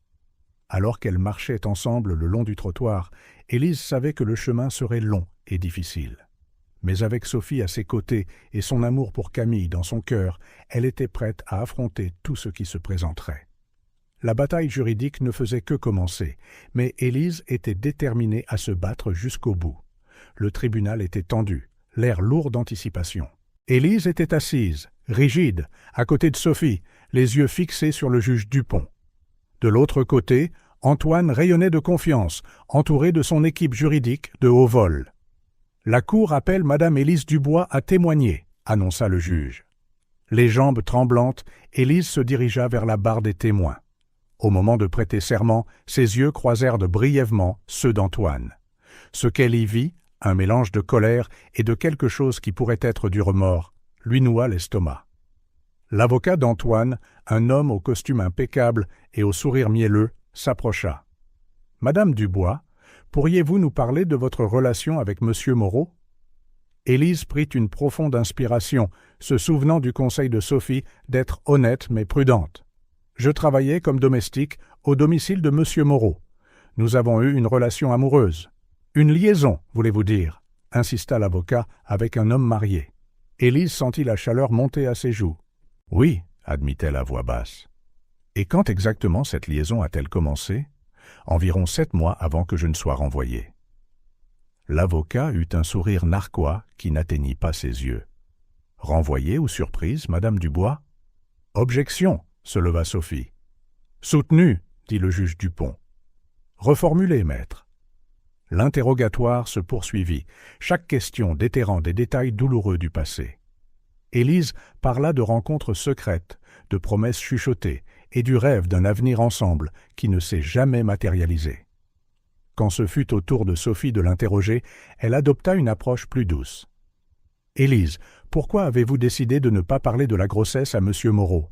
Alors qu'elles marchaient ensemble le long du trottoir, Élise savait que le chemin serait long et difficile. Mais avec Sophie à ses côtés et son amour pour Camille dans son cœur, elle était prête à affronter tout ce qui se présenterait. La bataille juridique ne faisait que commencer, mais Élise était déterminée à se battre jusqu'au bout. Le tribunal était tendu, l'air lourd d'anticipation. Élise était assise, rigide, à côté de Sophie, les yeux fixés sur le juge Dupont. De l'autre côté, Antoine rayonnait de confiance, entouré de son équipe juridique de haut vol. « La cour appelle Madame Élise Dubois à témoigner », annonça le juge. Les jambes tremblantes, Élise se dirigea vers la barre des témoins. Au moment de prêter serment, ses yeux croisèrent brièvement ceux d'Antoine. Ce qu'elle y vit, un mélange de colère et de quelque chose qui pourrait être du remords, lui noua l'estomac. L'avocat d'Antoine, un homme au costume impeccable et au sourire mielleux, s'approcha. « Madame Dubois, pourriez-vous nous parler de votre relation avec Monsieur Moreau ?» Élise prit une profonde inspiration, se souvenant du conseil de Sophie d'être honnête mais prudente. « Je travaillais comme domestique au domicile de Monsieur Moreau. Nous avons eu une relation amoureuse. Une liaison, voulez-vous dire ?» insista l'avocat avec un homme marié. Élise sentit la chaleur monter à ses joues. « Oui, » admit-elle à voix basse. « Et quand exactement cette liaison a-t-elle commencé ? Environ 7 mois avant que je ne sois renvoyé. » L'avocat eut un sourire narquois qui n'atteignit pas ses yeux. « Renvoyé ou surprise, Madame Dubois ?»« Objection !» se leva Sophie. « Soutenu !» dit le juge Dupont. « Reformulez, maître. » L'interrogatoire se poursuivit, chaque question déterrant des détails douloureux du passé. Élise parla de rencontres secrètes, de promesses chuchotées et du rêve d'un avenir ensemble qui ne s'est jamais matérialisé. Quand ce fut au tour de Sophie de l'interroger, elle adopta une approche plus douce. « Élise, pourquoi avez-vous décidé de ne pas parler de la grossesse à Monsieur Moreau ?»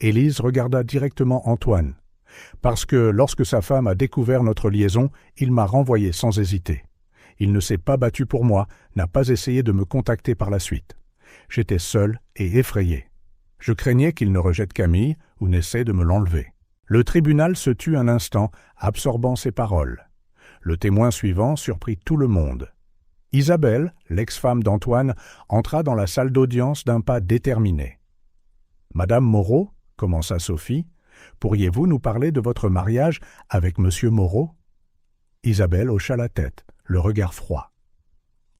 Élise regarda directement Antoine. « Parce que lorsque sa femme a découvert notre liaison, il m'a renvoyé sans hésiter. Il ne s'est pas battu pour moi, n'a pas essayé de me contacter par la suite. J'étais seul et effrayé. Je craignais qu'il ne rejette Camille ou n'essaie de me l'enlever. » Le tribunal se tut un instant, absorbant ses paroles. Le témoin suivant surprit tout le monde. Isabelle, l'ex-femme d'Antoine, entra dans la salle d'audience d'un pas déterminé. « Madame Moreau, » commença Sophie, « pourriez-vous nous parler de votre mariage avec Monsieur Moreau ?» Isabelle hocha la tête, le regard froid.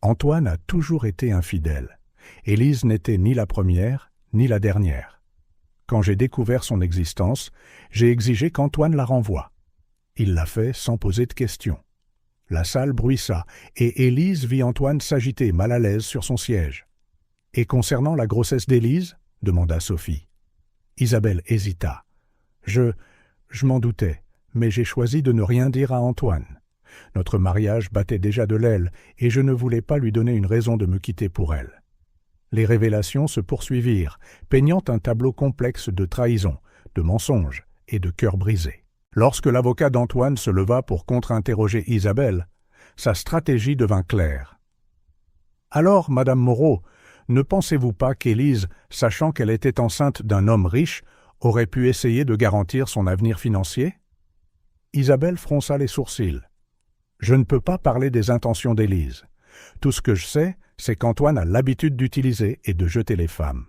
Antoine a toujours été infidèle. Élise n'était ni la première, ni la dernière. Quand j'ai découvert son existence, j'ai exigé qu'Antoine la renvoie. Il l'a fait sans poser de questions. La salle bruissa, et Élise vit Antoine s'agiter mal à l'aise sur son siège. « Et concernant la grossesse d'Élise ?» demanda Sophie. Isabelle hésita. « Je m'en doutais, mais j'ai choisi de ne rien dire à Antoine. Notre mariage battait déjà de l'aile, et je ne voulais pas lui donner une raison de me quitter pour elle. » Les révélations se poursuivirent, peignant un tableau complexe de trahison, de mensonges et de cœurs brisés. Lorsque l'avocat d'Antoine se leva pour contre-interroger Isabelle, sa stratégie devint claire. « Alors, Madame Moreau, ne pensez-vous pas qu'Élise, sachant qu'elle était enceinte d'un homme riche, aurait pu essayer de garantir son avenir financier ?» Isabelle fronça les sourcils. « Je ne peux pas parler des intentions d'Élise. Tout ce que je sais, c'est qu'Antoine a l'habitude d'utiliser et de jeter les femmes. »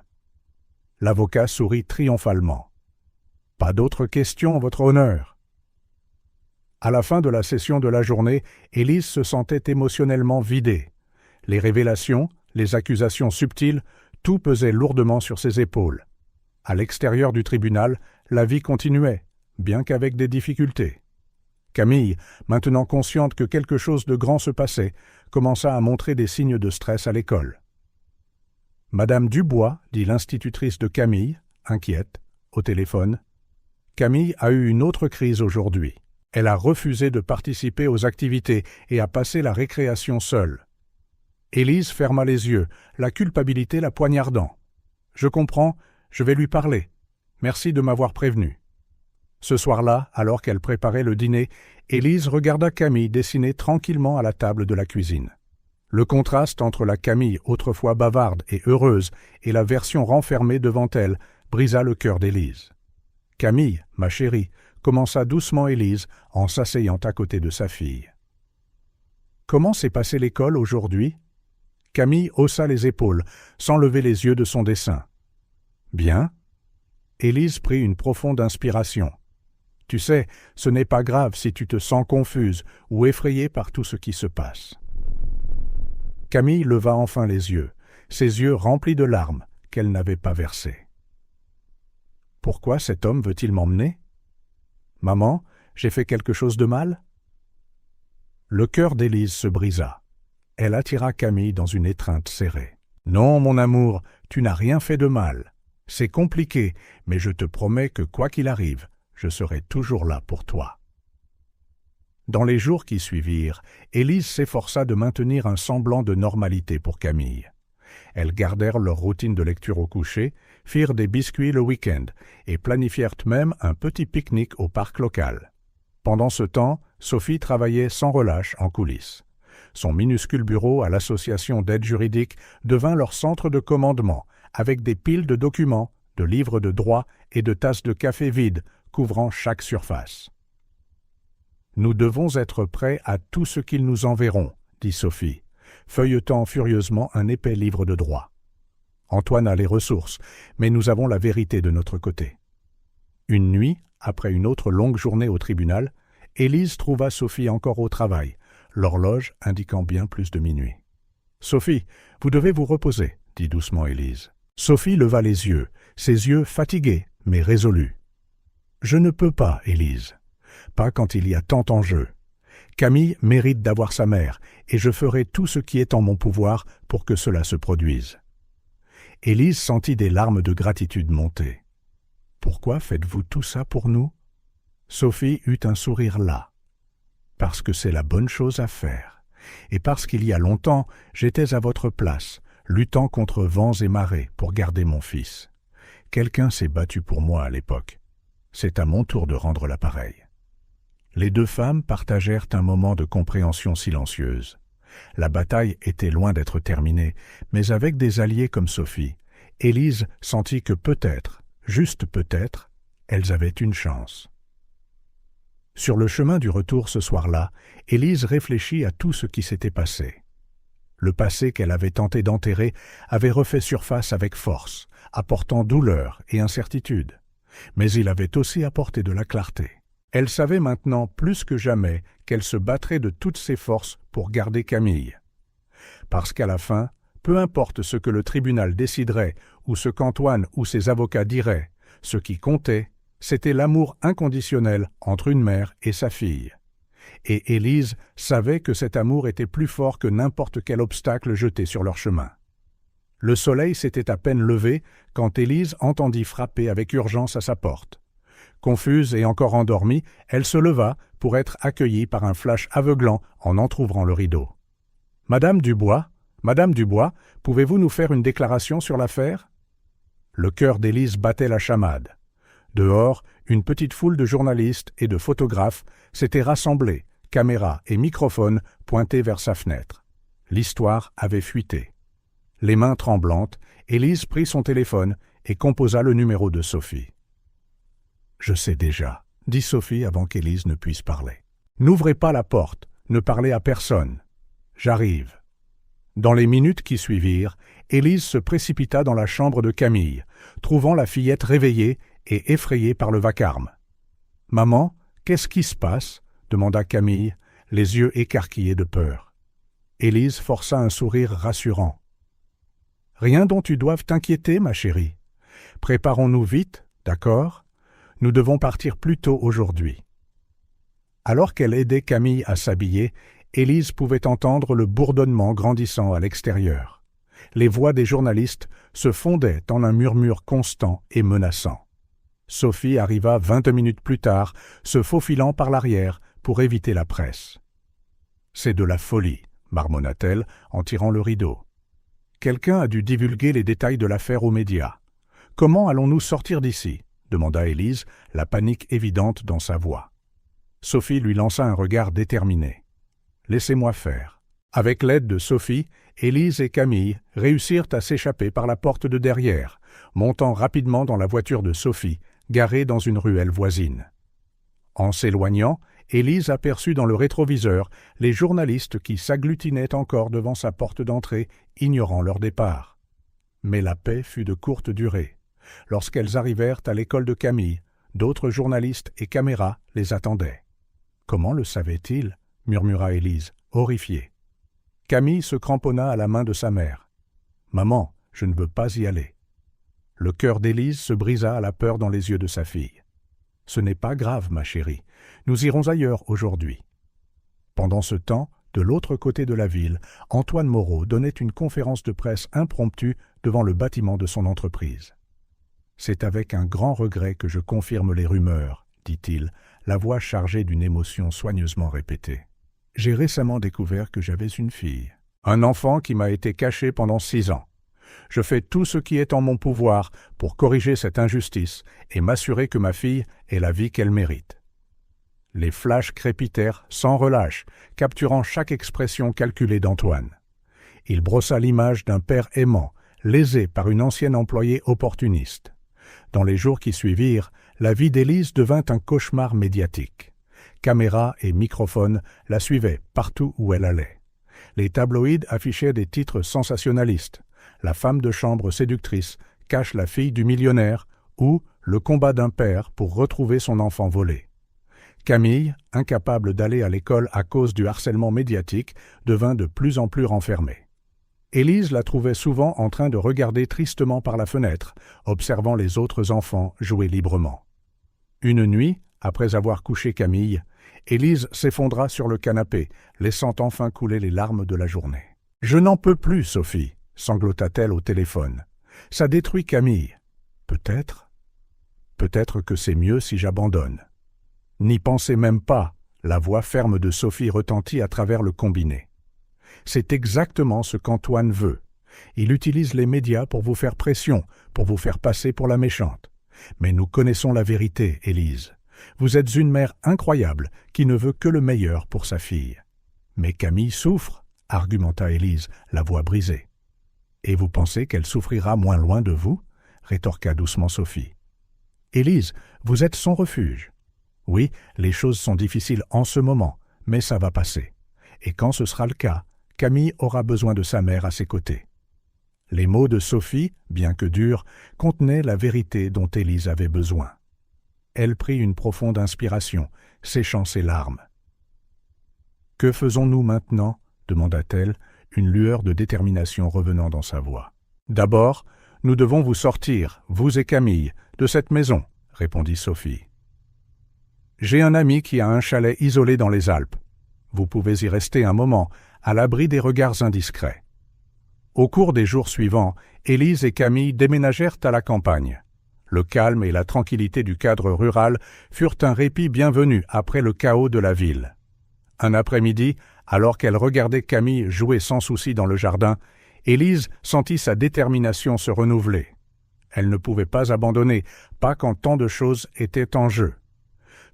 L'avocat sourit triomphalement. « Pas d'autres questions, votre honneur. » À la fin de la session de la journée, Élise se sentait émotionnellement vidée. Les révélations, les accusations subtiles, tout pesait lourdement sur ses épaules. À l'extérieur du tribunal, la vie continuait, bien qu'avec des difficultés. Camille, maintenant consciente que quelque chose de grand se passait, commença à montrer des signes de stress à l'école. « Madame Dubois, » dit l'institutrice de Camille, inquiète, au téléphone. Camille a eu une autre crise aujourd'hui. Elle a refusé de participer aux activités et a passé la récréation seule. Élise ferma les yeux, la culpabilité la poignardant. « Je comprends, je vais lui parler. Merci de m'avoir prévenu. » Ce soir-là, alors qu'elle préparait le dîner, Élise regarda Camille dessiner tranquillement à la table de la cuisine. Le contraste entre la Camille autrefois bavarde et heureuse et la version renfermée devant elle brisa le cœur d'Élise. « Camille, ma chérie, » commença doucement Élise en s'asseyant à côté de sa fille. « Comment s'est passée l'école aujourd'hui ?» Camille haussa les épaules, sans lever les yeux de son dessin. « Bien ?» Élise prit une profonde inspiration. « Tu sais, ce n'est pas grave si tu te sens confuse ou effrayée par tout ce qui se passe. » Camille leva enfin les yeux, ses yeux remplis de larmes qu'elle n'avait pas versées. « Pourquoi cet homme veut-il m'emmener ? Maman, j'ai fait quelque chose de mal ?» Le cœur d'Élise se brisa. Elle attira Camille dans une étreinte serrée. « Non, mon amour, tu n'as rien fait de mal. C'est compliqué, mais je te promets que quoi qu'il arrive, je serai toujours là pour toi. » Dans les jours qui suivirent, Élise s'efforça de maintenir un semblant de normalité pour Camille. Elles gardèrent leur routine de lecture au coucher, firent des biscuits le week-end et planifièrent même un petit pique-nique au parc local. Pendant ce temps, Sophie travaillait sans relâche en coulisses. Son minuscule bureau à l'association d'aide juridique devint leur centre de commandement, avec des piles de documents, de livres de droit et de tasses de café vides couvrant chaque surface. « Nous devons être prêts à tout ce qu'ils nous enverront, » dit Sophie, feuilletant furieusement un épais livre de droit. Antoine a les ressources, mais nous avons la vérité de notre côté. Une nuit, après une autre longue journée au tribunal, Élise trouva Sophie encore au travail, l'horloge indiquant bien plus de minuit. « Sophie, vous devez vous reposer, » dit doucement Élise. Sophie leva les yeux, ses yeux fatigués, mais résolus. « Je ne peux pas, Élise. Pas quand il y a tant en jeu. Camille mérite d'avoir sa mère, et je ferai tout ce qui est en mon pouvoir pour que cela se produise. » Élise sentit des larmes de gratitude monter. « Pourquoi faites-vous tout ça pour nous ?» Sophie eut un sourire las. « Parce que c'est la bonne chose à faire, et parce qu'il y a longtemps, j'étais à votre place, luttant contre vents et marées pour garder mon fils. Quelqu'un s'est battu pour moi à l'époque. C'est à mon tour de rendre l'appareil. » Les deux femmes partagèrent un moment de compréhension silencieuse. La bataille était loin d'être terminée, mais avec des alliés comme Sophie, Élise sentit que peut-être, juste peut-être, elles avaient une chance. Sur le chemin du retour ce soir-là, Élise réfléchit à tout ce qui s'était passé. Le passé qu'elle avait tenté d'enterrer avait refait surface avec force, apportant douleur et incertitude. Mais il avait aussi apporté de la clarté. Elle savait maintenant plus que jamais qu'elle se battrait de toutes ses forces pour garder Camille. Parce qu'à la fin, peu importe ce que le tribunal déciderait ou ce qu'Antoine ou ses avocats diraient, ce qui comptait, c'était l'amour inconditionnel entre une mère et sa fille. Et Élise savait que cet amour était plus fort que n'importe quel obstacle jeté sur leur chemin. Le soleil s'était à peine levé quand Élise entendit frapper avec urgence à sa porte. Confuse et encore endormie, elle se leva pour être accueillie par un flash aveuglant en entr'ouvrant le rideau. « Madame Dubois, pouvez-vous nous faire une déclaration sur l'affaire ?» Le cœur d'Élise battait la chamade. Dehors, une petite foule de journalistes et de photographes s'était rassemblée, caméras et microphones pointés vers sa fenêtre. L'histoire avait fuité. Les mains tremblantes, Élise prit son téléphone et composa le numéro de Sophie. « Je sais déjà, » dit Sophie avant qu'Élise ne puisse parler. « N'ouvrez pas la porte, ne parlez à personne. J'arrive. » Dans les minutes qui suivirent, Élise se précipita dans la chambre de Camille, trouvant la fillette réveillée et effrayée par le vacarme. « Maman, qu'est-ce qui se passe ?» demanda Camille, les yeux écarquillés de peur. Élise força un sourire rassurant. « Rien dont tu doives t'inquiéter, ma chérie. Préparons-nous vite, d'accord ? Nous devons partir plus tôt aujourd'hui. » Alors qu'elle aidait Camille à s'habiller, Élise pouvait entendre le bourdonnement grandissant à l'extérieur. Les voix des journalistes se fondaient en un murmure constant et menaçant. Sophie arriva 20 minutes plus tard, se faufilant par l'arrière pour éviter la presse. « C'est de la folie », marmonna-t-elle en tirant le rideau. « Quelqu'un a dû divulguer les détails de l'affaire aux médias. Comment allons-nous sortir d'ici ?» demanda Élise, la panique évidente dans sa voix. Sophie lui lança un regard déterminé. « Laissez-moi faire. » Avec l'aide de Sophie, Élise et Camille réussirent à s'échapper par la porte de derrière, montant rapidement dans la voiture de Sophie, garée dans une ruelle voisine. En s'éloignant, Élise aperçut dans le rétroviseur les journalistes qui s'agglutinaient encore devant sa porte d'entrée, ignorant leur départ. Mais la paix fut de courte durée. Lorsqu'elles arrivèrent à l'école de Camille, d'autres journalistes et caméras les attendaient. « Comment le savait-il » murmura Élise, horrifiée. Camille se cramponna à la main de sa mère. « Maman, je ne veux pas y aller. » Le cœur d'Élise se brisa à la peur dans les yeux de sa fille. « Ce n'est pas grave, ma chérie. Nous irons ailleurs aujourd'hui. » Pendant ce temps, de l'autre côté de la ville, Antoine Moreau donnait une conférence de presse impromptue devant le bâtiment de son entreprise. « C'est avec un grand regret que je confirme les rumeurs, » dit-il, la voix chargée d'une émotion soigneusement répétée. « J'ai récemment découvert que j'avais une fille, un enfant qui m'a été caché pendant 6 ans. Je fais tout ce qui est en mon pouvoir pour corriger cette injustice et m'assurer que ma fille ait la vie qu'elle mérite. » Les flashs crépitèrent sans relâche, capturant chaque expression calculée d'Antoine. Il brossa l'image d'un père aimant, lésé par une ancienne employée opportuniste. Dans les jours qui suivirent, la vie d'Élise devint un cauchemar médiatique. Caméras et microphones la suivaient partout où elle allait. Les tabloïds affichaient des titres sensationnalistes. La femme de chambre séductrice cache la fille du millionnaire ou le combat d'un père pour retrouver son enfant volé. Camille, incapable d'aller à l'école à cause du harcèlement médiatique, devint de plus en plus renfermée. Élise la trouvait souvent en train de regarder tristement par la fenêtre, observant les autres enfants jouer librement. Une nuit, après avoir couché Camille, Élise s'effondra sur le canapé, laissant enfin couler les larmes de la journée. « Je n'en peux plus, Sophie !» sanglota-t-elle au téléphone. « Ça détruit Camille. Peut-être que c'est mieux si j'abandonne. » « N'y pensez même pas !» La voix ferme de Sophie retentit à travers le combiné. « C'est exactement ce qu'Antoine veut. Il utilise les médias pour vous faire pression, pour vous faire passer pour la méchante. Mais nous connaissons la vérité, Élise. Vous êtes une mère incroyable qui ne veut que le meilleur pour sa fille. »« Mais Camille souffre, » argumenta Élise, la voix brisée. « Et vous pensez qu'elle souffrira moins loin de vous ?» rétorqua doucement Sophie. « Élise, vous êtes son refuge. Oui, les choses sont difficiles en ce moment, mais ça va passer. Et quand ce sera le cas, Camille aura besoin de sa mère à ses côtés. » Les mots de Sophie, bien que durs, contenaient la vérité dont Élise avait besoin. Elle prit une profonde inspiration, séchant ses larmes. « Que faisons-nous maintenant ?» demanda-t-elle, une lueur de détermination revenant dans sa voix. « D'abord, nous devons vous sortir, vous et Camille, de cette maison, » répondit Sophie. « J'ai un ami qui a un chalet isolé dans les Alpes. Vous pouvez y rester un moment, à l'abri des regards indiscrets. » Au cours des jours suivants, Élise et Camille déménagèrent à la campagne. Le calme et la tranquillité du cadre rural furent un répit bienvenu après le chaos de la ville. Un après-midi, alors qu'elle regardait Camille jouer sans souci dans le jardin, Élise sentit sa détermination se renouveler. Elle ne pouvait pas abandonner, pas quand tant de choses étaient en jeu.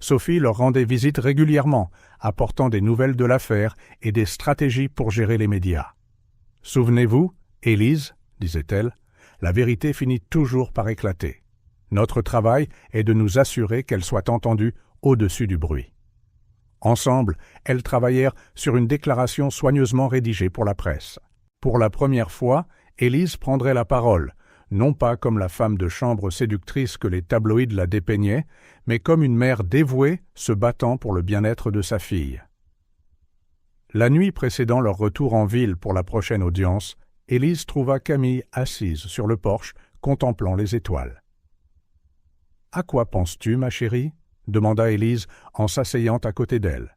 Sophie leur rendait visite régulièrement, apportant des nouvelles de l'affaire et des stratégies pour gérer les médias. « Souvenez-vous, Élise, disait-elle, la vérité finit toujours par éclater. Notre travail est de nous assurer qu'elle soit entendue au-dessus du bruit. » Ensemble, elles travaillèrent sur une déclaration soigneusement rédigée pour la presse. Pour la première fois, Élise prendrait la parole, non pas comme la femme de chambre séductrice que les tabloïds la dépeignaient, mais comme une mère dévouée se battant pour le bien-être de sa fille. La nuit précédant leur retour en ville pour la prochaine audience, Élise trouva Camille assise sur le porche, contemplant les étoiles. « À quoi penses-tu, ma chérie ?» demanda Élise en s'asseyant à côté d'elle.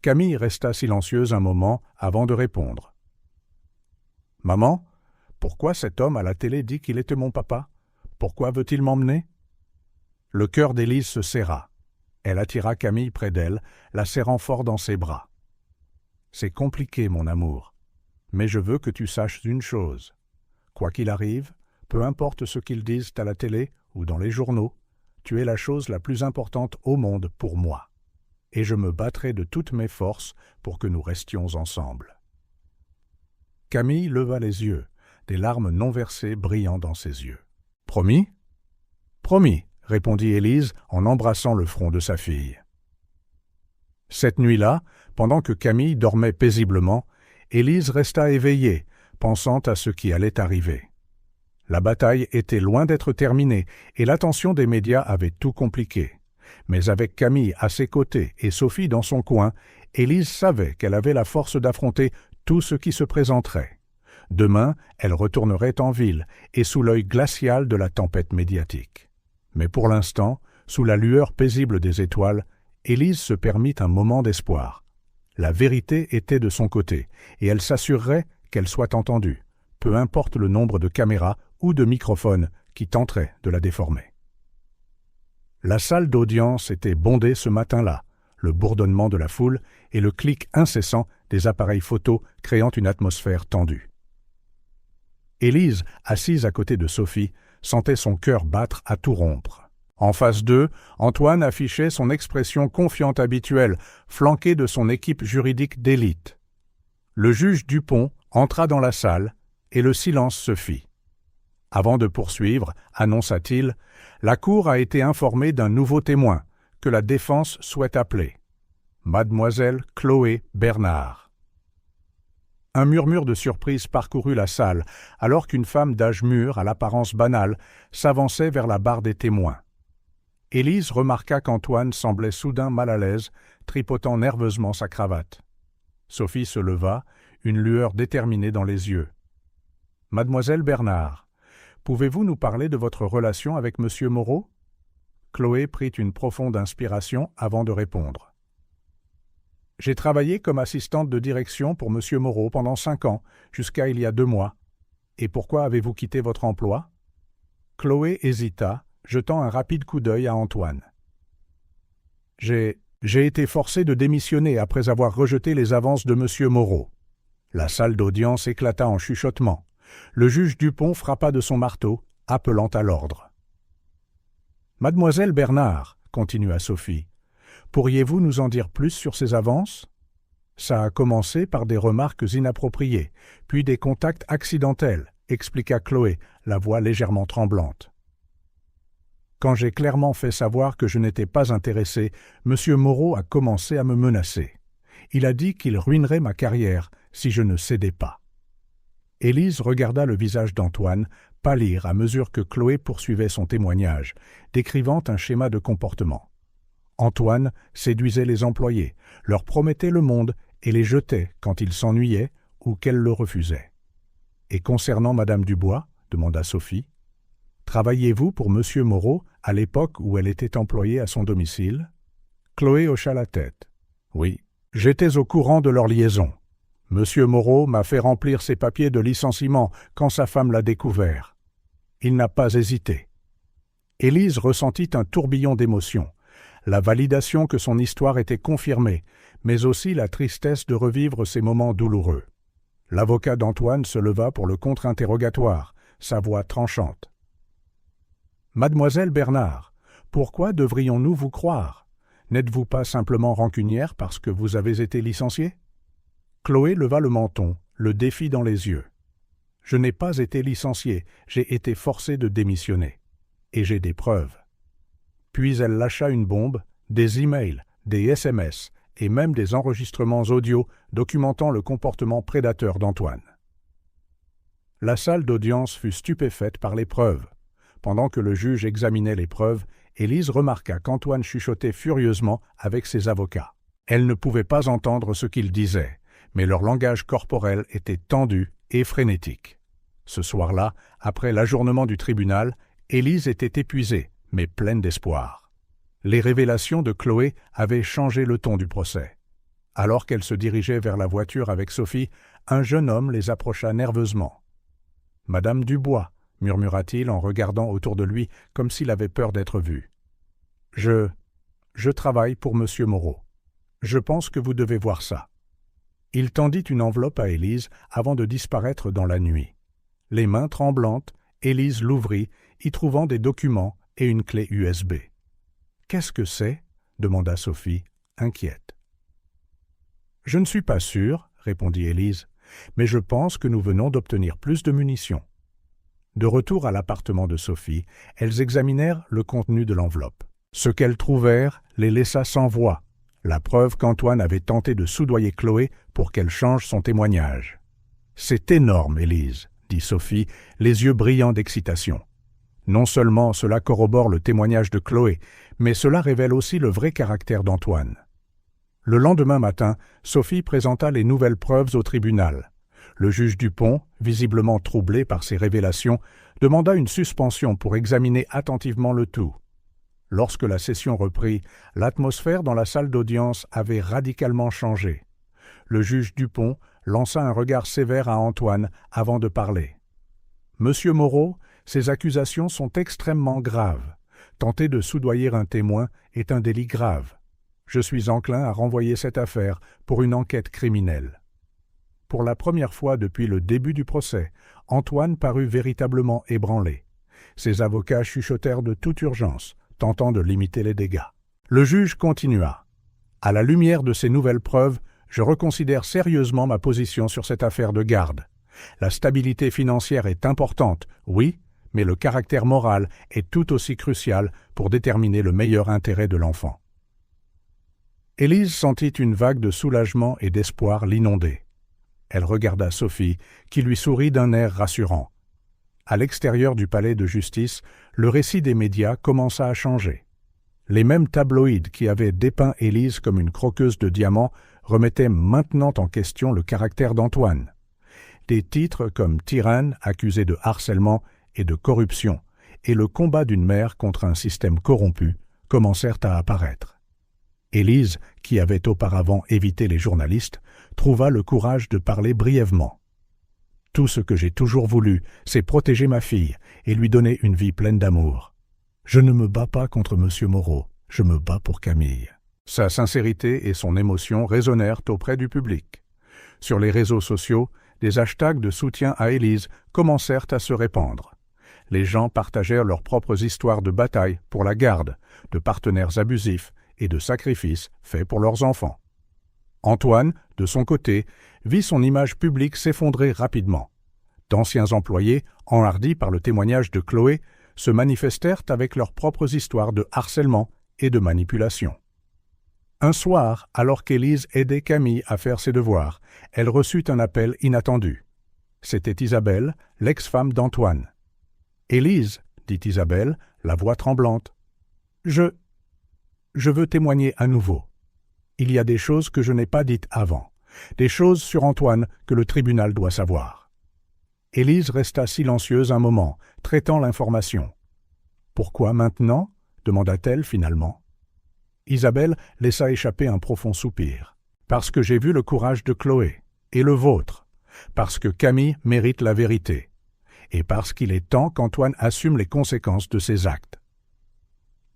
Camille resta silencieuse un moment avant de répondre. « Maman, pourquoi cet homme à la télé dit qu'il était mon papa? Pourquoi veut-il m'emmener ?» Le cœur d'Élise se serra. Elle attira Camille près d'elle, la serrant fort dans ses bras. « C'est compliqué, mon amour, mais je veux que tu saches une chose. Quoi qu'il arrive, peu importe ce qu'ils disent à la télé ou dans les journaux, tu es la chose la plus importante au monde pour moi. Et je me battrai de toutes mes forces pour que nous restions ensemble. » Camille leva les yeux, des larmes non versées brillant dans ses yeux. « Promis ?»« Promis », répondit Élise en embrassant le front de sa fille. Cette nuit-là, pendant que Camille dormait paisiblement, Élise resta éveillée, pensant à ce qui allait arriver. La bataille était loin d'être terminée et l'attention des médias avait tout compliqué. Mais avec Camille à ses côtés et Sophie dans son coin, Élise savait qu'elle avait la force d'affronter tout ce qui se présenterait. Demain, elle retournerait en ville et sous l'œil glacial de la tempête médiatique. Mais pour l'instant, sous la lueur paisible des étoiles, Élise se permit un moment d'espoir. La vérité était de son côté, et elle s'assurerait qu'elle soit entendue, peu importe le nombre de caméras ou de microphones qui tenteraient de la déformer. La salle d'audience était bondée ce matin-là, le bourdonnement de la foule et le clic incessant des appareils photo créant une atmosphère tendue. Élise, assise à côté de Sophie, sentait son cœur battre à tout rompre. En face d'eux, Antoine affichait son expression confiante habituelle, flanqué de son équipe juridique d'élite. Le juge Dupont entra dans la salle et le silence se fit. Avant de poursuivre, annonça-t-il, la Cour a été informée d'un nouveau témoin que la défense souhaite appeler. Mademoiselle Chloé Bernard. Un murmure de surprise parcourut la salle, alors qu'une femme d'âge mûr, à l'apparence banale, s'avançait vers la barre des témoins. Élise remarqua qu'Antoine semblait soudain mal à l'aise, tripotant nerveusement sa cravate. Sophie se leva, une lueur déterminée dans les yeux. « Mademoiselle Bernard, pouvez-vous nous parler de votre relation avec Monsieur Moreau ?» Chloé prit une profonde inspiration avant de répondre. « J'ai travaillé comme assistante de direction pour Monsieur Moreau pendant 5 ans, jusqu'à il y a 2 mois. Et pourquoi avez-vous quitté votre emploi ?» Chloé hésita, jetant un rapide coup d'œil à Antoine. « J'ai été forcé de démissionner après avoir rejeté les avances de Monsieur Moreau. » La salle d'audience éclata en chuchotements. Le juge Dupont frappa de son marteau, appelant à l'ordre. « Mademoiselle Bernard, » continua Sophie, « pourriez-vous nous en dire plus sur ces avances ? Ça a commencé par des remarques inappropriées, puis des contacts accidentels, expliqua Chloé, la voix légèrement tremblante. Quand j'ai clairement fait savoir que je n'étais pas intéressé, M. Moreau a commencé à me menacer. Il a dit qu'il ruinerait ma carrière si je ne cédais pas. » Élise regarda le visage d'Antoine pâlir à mesure que Chloé poursuivait son témoignage, décrivant un schéma de comportement. Antoine séduisait les employés, leur promettait le monde et les jetait quand ils s'ennuyaient ou qu'elles le refusaient. « Et concernant Madame Dubois ?» demanda Sophie. « Travailliez-vous pour Monsieur Moreau à l'époque où elle était employée à son domicile ?» Chloé hocha la tête. « Oui, j'étais au courant de leur liaison. Monsieur Moreau m'a fait remplir ses papiers de licenciement quand sa femme l'a découvert. Il n'a pas hésité. » Élise ressentit un tourbillon d'émotions, la validation que son histoire était confirmée, mais aussi la tristesse de revivre ces moments douloureux. L'avocat d'Antoine se leva pour le contre-interrogatoire, sa voix tranchante. « Mademoiselle Bernard, pourquoi devrions-nous vous croire ? N'êtes-vous pas simplement rancunière parce que vous avez été licenciée ?» Chloé leva le menton, le défi dans les yeux. « Je n'ai pas été licenciée, j'ai été forcée de démissionner. Et j'ai des preuves. » Puis elle lâcha une bombe, des emails, des SMS et même des enregistrements audio documentant le comportement prédateur d'Antoine. La salle d'audience fut stupéfaite par les preuves. Pendant que le juge examinait les preuves, Élise remarqua qu'Antoine chuchotait furieusement avec ses avocats. Elle ne pouvait pas entendre ce qu'ils disaient, mais leur langage corporel était tendu et frénétique. Ce soir-là, après l'ajournement du tribunal, Élise était épuisée, mais pleine d'espoir. Les révélations de Chloé avaient changé le ton du procès. Alors qu'elle se dirigeait vers la voiture avec Sophie, un jeune homme les approcha nerveusement. « Madame Dubois » murmura-t-il en regardant autour de lui comme s'il avait peur d'être vu. « Je travaille pour Monsieur Moreau. Je pense que vous devez voir ça. » Il tendit une enveloppe à Élise avant de disparaître dans la nuit. Les mains tremblantes, Élise l'ouvrit, y trouvant des documents et une clé USB. « Qu'est-ce que c'est ?» demanda Sophie, inquiète. « Je ne suis pas sûre, » répondit Élise, « mais je pense que nous venons d'obtenir plus de munitions. » De retour à l'appartement de Sophie, elles examinèrent le contenu de l'enveloppe. Ce qu'elles trouvèrent les laissa sans voix. la preuve qu'Antoine avait tenté de soudoyer Chloé pour qu'elle change son témoignage. « C'est énorme, Élise, » dit Sophie, les yeux brillants d'excitation. Non seulement cela corrobore le témoignage de Chloé, mais cela révèle aussi le vrai caractère d'Antoine. Le lendemain matin, Sophie présenta les nouvelles preuves au tribunal. Le juge Dupont, visiblement troublé par ces révélations, demanda une suspension pour examiner attentivement le tout. Lorsque la session reprit, l'atmosphère dans la salle d'audience avait radicalement changé. Le juge Dupont lança un regard sévère à Antoine avant de parler. « Monsieur Moreau, ces accusations sont extrêmement graves. Tenter de soudoyer un témoin est un délit grave. Je suis enclin à renvoyer cette affaire pour une enquête criminelle. » Pour la première fois depuis le début du procès, Antoine parut véritablement ébranlé. Ses avocats chuchotèrent de toute urgence, tentant de limiter les dégâts. Le juge continua. « À la lumière de ces nouvelles preuves, je reconsidère sérieusement ma position sur cette affaire de garde. La stabilité financière est importante, oui, mais le caractère moral est tout aussi crucial pour déterminer le meilleur intérêt de l'enfant. » Élise sentit une vague de soulagement et d'espoir l'inonder. Elle regarda Sophie, qui lui sourit d'un air rassurant. À l'extérieur du palais de justice, le récit des médias commença à changer. Les mêmes tabloïds qui avaient dépeint Élise comme une croqueuse de diamants remettaient maintenant en question le caractère d'Antoine. Des titres comme « Tyranne accusée de harcèlement et de corruption » et « Le combat d'une mère contre un système corrompu » commencèrent à apparaître. Élise, qui avait auparavant évité les journalistes, trouva le courage de parler brièvement. « Tout ce que j'ai toujours voulu, c'est protéger ma fille et lui donner une vie pleine d'amour. Je ne me bats pas contre M. Moreau, je me bats pour Camille. » Sa sincérité et son émotion résonnèrent auprès du public. Sur les réseaux sociaux, des hashtags de soutien à Élise commencèrent à se répandre. Les gens partagèrent leurs propres histoires de bataille pour la garde, de partenaires abusifs et de sacrifices faits pour leurs enfants. Antoine, de son côté, vit son image publique s'effondrer rapidement. D'anciens employés, enhardis par le témoignage de Chloé, se manifestèrent avec leurs propres histoires de harcèlement et de manipulation. Un soir, alors qu'Élise aidait Camille à faire ses devoirs, elle reçut un appel inattendu. C'était Isabelle, l'ex-femme d'Antoine. « Élise, » dit Isabelle, la voix tremblante. « Je veux témoigner à nouveau. Il y a des choses que je n'ai pas dites avant, des choses sur Antoine que le tribunal doit savoir. » Élise resta silencieuse un moment, traitant l'information. « Pourquoi maintenant ?» demanda-t-elle finalement. Isabelle laissa échapper un profond soupir. « Parce que j'ai vu le courage de Chloé, et le vôtre, parce que Camille mérite la vérité, et parce qu'il est temps qu'Antoine assume les conséquences de ses actes. »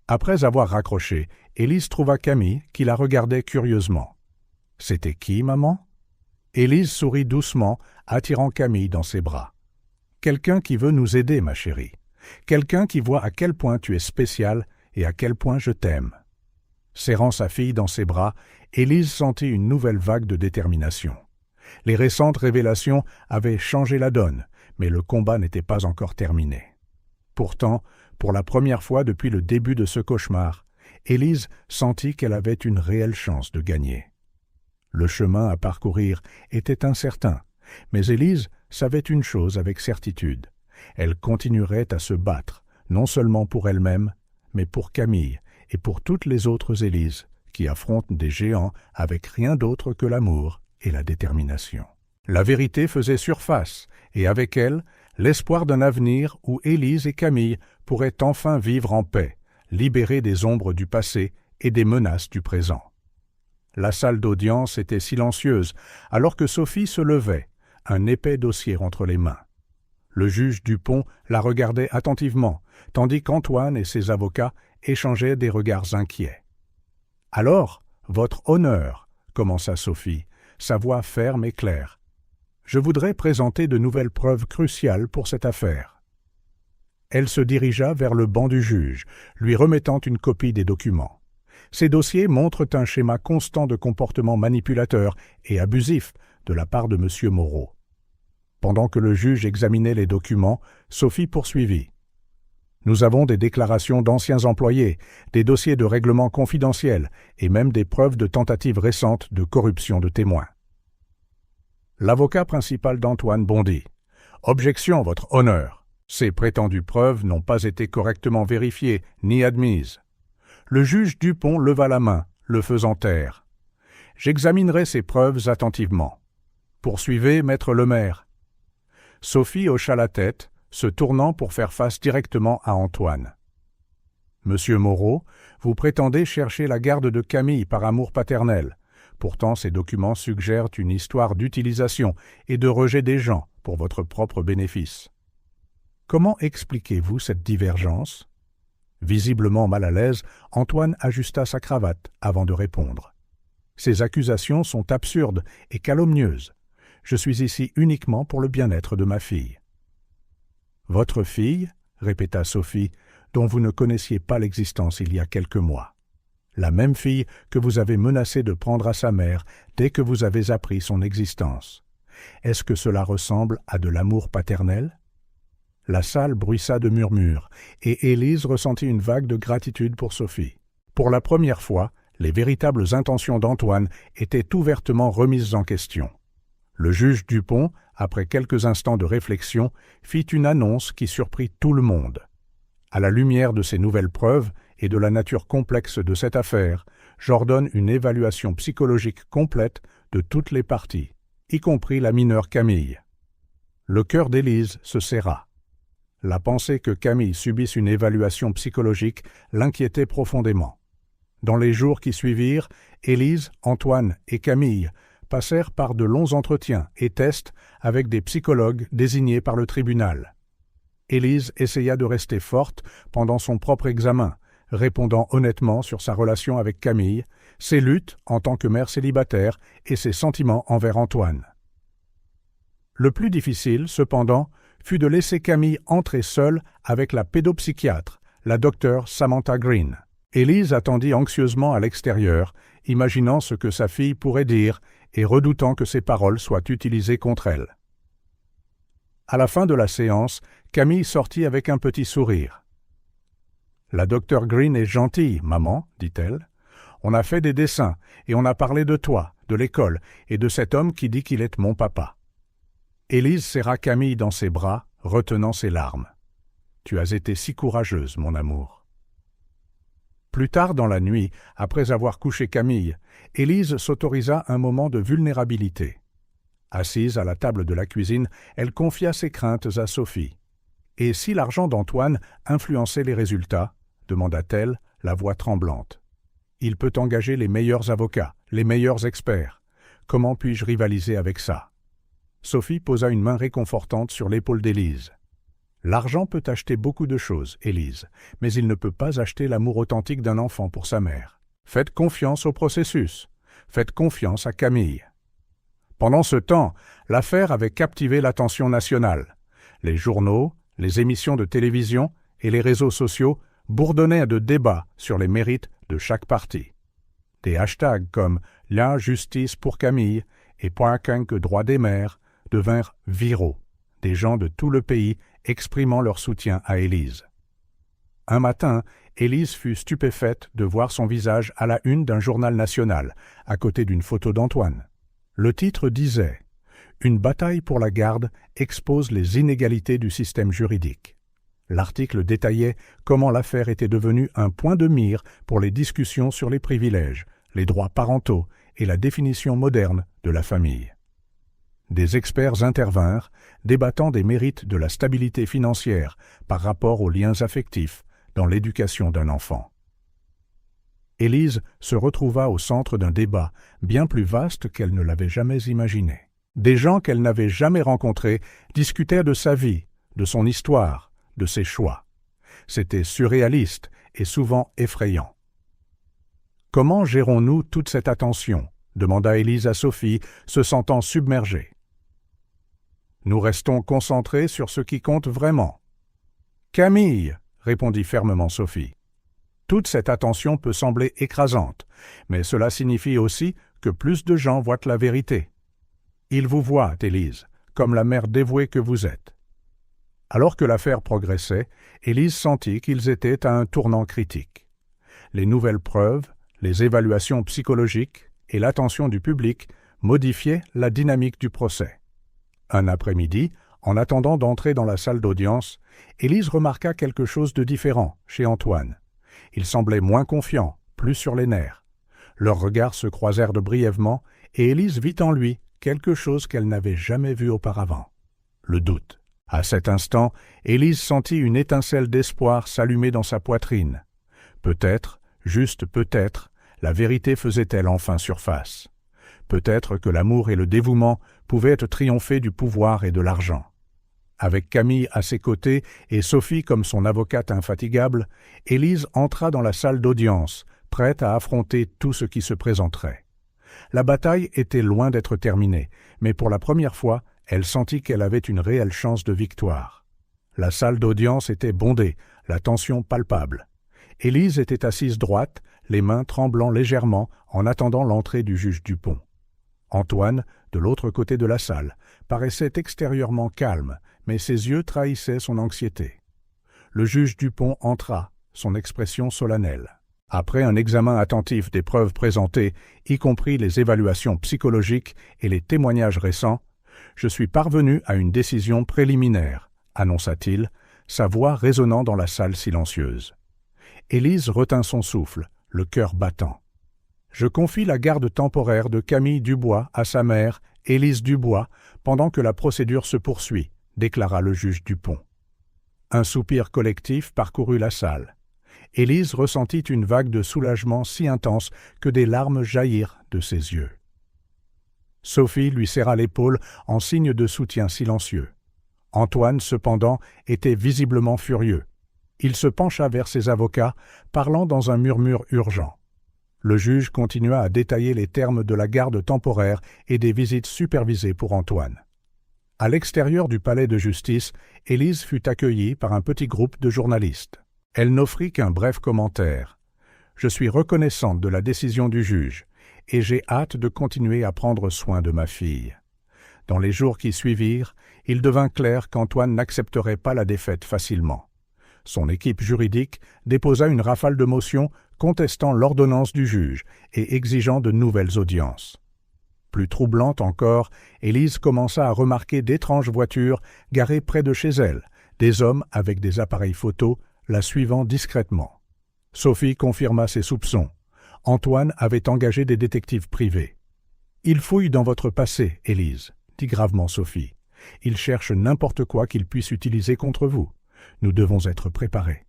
Après avoir raccroché, Élise trouva Camille qui la regardait curieusement. « C'était qui, maman ?» Élise sourit doucement, attirant Camille dans ses bras. « Quelqu'un qui veut nous aider, ma chérie. Quelqu'un qui voit à quel point tu es spéciale et à quel point je t'aime. » Serrant sa fille dans ses bras, Élise sentit une nouvelle vague de détermination. Les récentes révélations avaient changé la donne, mais le combat n'était pas encore terminé. Pourtant, pour la première fois depuis le début de ce cauchemar, Élise sentit qu'elle avait une réelle chance de gagner. Le chemin à parcourir était incertain, mais Élise savait une chose avec certitude. Elle continuerait à se battre, non seulement pour elle-même, mais pour Camille et pour toutes les autres Élises qui affrontent des géants avec rien d'autre que l'amour et la détermination. La vérité faisait surface, et avec elle, l'espoir d'un avenir où Élise et Camille pourraient enfin vivre en paix, libérées des ombres du passé et des menaces du présent. La salle d'audience était silencieuse, alors que Sophie se levait, un épais dossier entre les mains. Le juge Dupont la regardait attentivement, tandis qu'Antoine et ses avocats échangeaient des regards inquiets. « Alors, votre honneur, » commença Sophie, sa voix ferme et claire. « Je voudrais présenter de nouvelles preuves cruciales pour cette affaire. » Elle se dirigea vers le banc du juge, lui remettant une copie des documents. Ces dossiers montrent un schéma constant de comportement manipulateur et abusif de la part de M. Moreau. Pendant que le juge examinait les documents, Sophie poursuivit. Nous avons des déclarations d'anciens employés, des dossiers de règlement confidentiels et même des preuves de tentatives récentes de corruption de témoins. L'avocat principal d'Antoine bondit. « Objection, votre honneur. Ces prétendues preuves n'ont pas été correctement vérifiées ni admises. » Le juge Dupont leva la main, le faisant taire. « J'examinerai ces preuves attentivement. Poursuivez, maître Lemaire. » Sophie hocha la tête, se tournant pour faire face directement à Antoine. « Monsieur Moreau, vous prétendez chercher la garde de Camille par amour paternel. Pourtant, ces documents suggèrent une histoire d'utilisation et de rejet des gens pour votre propre bénéfice. Comment expliquez-vous cette divergence ?» Visiblement mal à l'aise, Antoine ajusta sa cravate avant de répondre. « Ces accusations sont absurdes et calomnieuses. Je suis ici uniquement pour le bien-être de ma fille. » « Votre fille, répéta Sophie, dont vous ne connaissiez pas l'existence il y a quelques mois. La même fille que vous avez menacé de prendre à sa mère dès que vous avez appris son existence. Est-ce que cela ressemble à de l'amour paternel ?» La salle bruissa de murmures, et Élise ressentit une vague de gratitude pour Sophie. Pour la première fois, les véritables intentions d'Antoine étaient ouvertement remises en question. Le juge Dupont, après quelques instants de réflexion, fit une annonce qui surprit tout le monde. À la lumière de ces nouvelles preuves et de la nature complexe de cette affaire, j'ordonne une évaluation psychologique complète de toutes les parties, y compris la mineure Camille. Le cœur d'Élise se serra. La pensée que Camille subisse une évaluation psychologique l'inquiétait profondément. Dans les jours qui suivirent, Élise, Antoine et Camille passèrent par de longs entretiens et tests avec des psychologues désignés par le tribunal. Élise essaya de rester forte pendant son propre examen, répondant honnêtement sur sa relation avec Camille, ses luttes en tant que mère célibataire et ses sentiments envers Antoine. Le plus difficile, cependant, fut de laisser Camille entrer seule avec la pédopsychiatre, la docteure Samantha Green. Élise attendit anxieusement à l'extérieur, imaginant ce que sa fille pourrait dire et redoutant que ses paroles soient utilisées contre elle. À la fin de la séance, Camille sortit avec un petit sourire. « La docteure Green est gentille, maman, dit-elle. On a fait des dessins et on a parlé de toi, de l'école et de cet homme qui dit qu'il est mon papa. » Élise serra Camille dans ses bras, retenant ses larmes. « Tu as été si courageuse, mon amour. » Plus tard dans la nuit, après avoir couché Camille, Élise s'autorisa un moment de vulnérabilité. Assise à la table de la cuisine, elle confia ses craintes à Sophie. « Et si l'argent d'Antoine influençait les résultats ?» demanda-t-elle, la voix tremblante. « Il peut engager les meilleurs avocats, les meilleurs experts. Comment puis-je rivaliser avec ça ?» Sophie posa une main réconfortante sur l'épaule d'Élise. « L'argent peut acheter beaucoup de choses, Élise, mais il ne peut pas acheter l'amour authentique d'un enfant pour sa mère. Faites confiance au processus. Faites confiance à Camille. » Pendant ce temps, l'affaire avait captivé l'attention nationale. Les journaux, les émissions de télévision et les réseaux sociaux bourdonnaient de débats sur les mérites de chaque parti. Des hashtags comme « La justice pour Camille » et « Point que droit des mères » devinrent viraux. Des gens de tout le pays exprimant leur soutien à Élise. Un matin, Élise fut stupéfaite de voir son visage à la une d'un journal national, à côté d'une photo d'Antoine. Le titre disait « Une bataille pour la garde expose les inégalités du système juridique ». L'article détaillait comment l'affaire était devenue un point de mire pour les discussions sur les privilèges, les droits parentaux et la définition moderne de la famille. Des experts intervinrent, débattant des mérites de la stabilité financière par rapport aux liens affectifs dans l'éducation d'un enfant. Élise se retrouva au centre d'un débat bien plus vaste qu'elle ne l'avait jamais imaginé. Des gens qu'elle n'avait jamais rencontrés discutaient de sa vie, de son histoire, de ses choix. C'était surréaliste et souvent effrayant. « Comment gérons-nous toute cette attention ?» demanda Élise à Sophie, se sentant submergée. « Nous restons concentrés sur ce qui compte vraiment. »« Camille !» répondit fermement Sophie. Toute cette attention peut sembler écrasante, mais cela signifie aussi que plus de gens voient la vérité. Ils vous voient, Élise, comme la mère dévouée que vous êtes. Alors que l'affaire progressait, Élise sentit qu'ils étaient à un tournant critique. Les nouvelles preuves, les évaluations psychologiques et l'attention du public modifiaient la dynamique du procès. Un après-midi, en attendant d'entrer dans la salle d'audience, Élise remarqua quelque chose de différent chez Antoine. Il semblait moins confiant, plus sur les nerfs. Leurs regards se croisèrent de brièvement et Élise vit en lui quelque chose qu'elle n'avait jamais vu auparavant. Le doute. À cet instant, Élise sentit une étincelle d'espoir s'allumer dans sa poitrine. Peut-être, juste peut-être, la vérité faisait-elle enfin surface. Peut-être que l'amour et le dévouement pouvaient triompher du pouvoir et de l'argent. Avec Camille à ses côtés et Sophie comme son avocate infatigable, Élise entra dans la salle d'audience, prête à affronter tout ce qui se présenterait. La bataille était loin d'être terminée, mais pour la première fois, elle sentit qu'elle avait une réelle chance de victoire. La salle d'audience était bondée, la tension palpable. Élise était assise droite, les mains tremblant légèrement en attendant l'entrée du juge Dupont. Antoine, de l'autre côté de la salle, paraissait extérieurement calme, mais ses yeux trahissaient son anxiété. Le juge Dupont entra, son expression solennelle. Après un examen attentif des preuves présentées, y compris les évaluations psychologiques et les témoignages récents, « Je suis parvenu à une décision préliminaire », annonça-t-il, sa voix résonnant dans la salle silencieuse. Élise retint son souffle, le cœur battant. « Je confie la garde temporaire de Camille Dubois à sa mère, Élise Dubois, pendant que la procédure se poursuit », déclara le juge Dupont. Un soupir collectif parcourut la salle. Élise ressentit une vague de soulagement si intense que des larmes jaillirent de ses yeux. Sophie lui serra l'épaule en signe de soutien silencieux. Antoine, cependant, était visiblement furieux. Il se pencha vers ses avocats, parlant dans un murmure urgent. Le juge continua à détailler les termes de la garde temporaire et des visites supervisées pour Antoine. À l'extérieur du palais de justice, Élise fut accueillie par un petit groupe de journalistes. Elle n'offrit qu'un bref commentaire. « Je suis reconnaissante de la décision du juge, et j'ai hâte de continuer à prendre soin de ma fille. » Dans les jours qui suivirent, il devint clair qu'Antoine n'accepterait pas la défaite facilement. Son équipe juridique déposa une rafale de motions contestant l'ordonnance du juge et exigeant de nouvelles audiences. Plus troublante encore, Élise commença à remarquer d'étranges voitures garées près de chez elle, des hommes avec des appareils photos la suivant discrètement. Sophie confirma ses soupçons. Antoine avait engagé des détectives privés. « Il fouille dans votre passé, Élise », dit gravement Sophie. « Il cherche n'importe quoi qu'il puisse utiliser contre vous. Nous devons être préparés. »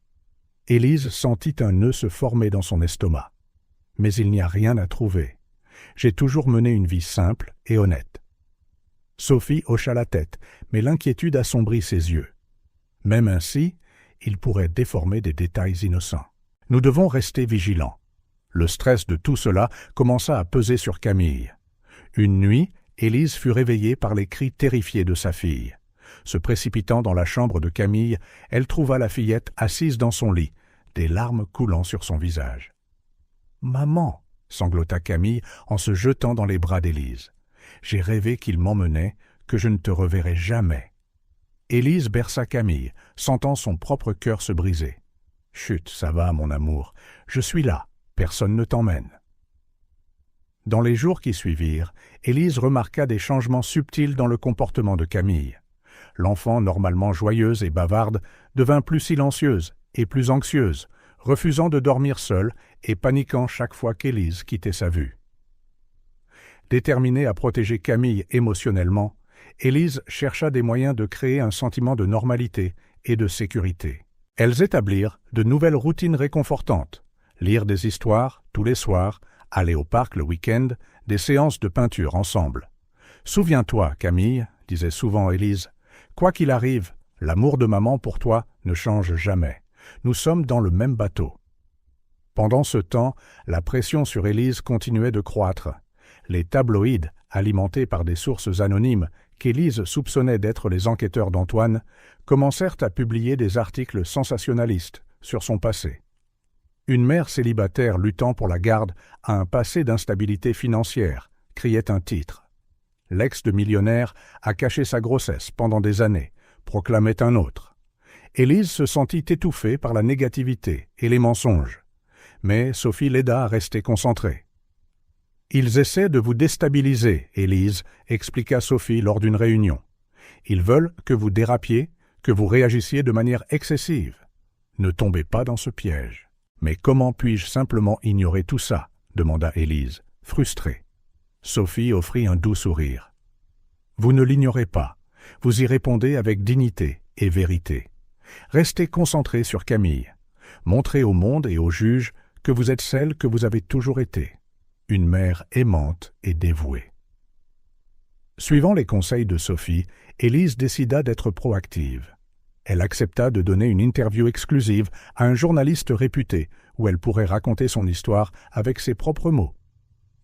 Élise sentit un nœud se former dans son estomac. « Mais il n'y a rien à trouver. J'ai toujours mené une vie simple et honnête. » Sophie hocha la tête, mais l'inquiétude assombrit ses yeux. Même ainsi, il pourrait déformer des détails innocents. Nous devons rester vigilants. Le stress de tout cela commença à peser sur Camille. Une nuit, Élise fut réveillée par les cris terrifiés de sa fille. Se précipitant dans la chambre de Camille, elle trouva la fillette assise dans son lit, des larmes coulant sur son visage. « Maman !» sanglota Camille en se jetant dans les bras d'Élise. « J'ai rêvé qu'il m'emmenait, que je ne te reverrai jamais. » Élise berça Camille, sentant son propre cœur se briser. « Chut, ça va, mon amour, je suis là, personne ne t'emmène. » Dans les jours qui suivirent, Élise remarqua des changements subtils dans le comportement de Camille. L'enfant, normalement joyeuse et bavarde, devint plus silencieuse et plus anxieuse, refusant de dormir seule et paniquant chaque fois qu'Élise quittait sa vue. Déterminée à protéger Camille émotionnellement, Élise chercha des moyens de créer un sentiment de normalité et de sécurité. Elles établirent de nouvelles routines réconfortantes, lire des histoires tous les soirs, aller au parc le week-end, des séances de peinture ensemble. « Souviens-toi, Camille, » disait souvent Élise, « quoi qu'il arrive, l'amour de maman pour toi ne change jamais. Nous sommes dans le même bateau. » Pendant ce temps, la pression sur Élise continuait de croître. Les tabloïds, alimentés par des sources anonymes qu'Élise soupçonnait d'être les enquêteurs d'Antoine, commencèrent à publier des articles sensationnalistes sur son passé. Une mère célibataire luttant pour la garde a un passé d'instabilité financière, criait un titre. L'ex de millionnaire a caché sa grossesse pendant des années, proclamait un autre. Élise se sentit étouffée par la négativité et les mensonges, mais Sophie l'aida à rester concentrée. « Ils essaient de vous déstabiliser, Élise, » expliqua Sophie lors d'une réunion. « Ils veulent que vous dérapiez, que vous réagissiez de manière excessive. Ne tombez pas dans ce piège. » « Mais comment puis-je simplement ignorer tout ça ?» demanda Élise, frustrée. Sophie offrit un doux sourire. « Vous ne l'ignorez pas. Vous y répondez avec dignité et vérité. Restez concentré sur Camille. Montrez au monde et aux juges que vous êtes celle que vous avez toujours été, une mère aimante et dévouée. » Suivant les conseils de Sophie, Élise décida d'être proactive. Elle accepta de donner une interview exclusive à un journaliste réputé où elle pourrait raconter son histoire avec ses propres mots.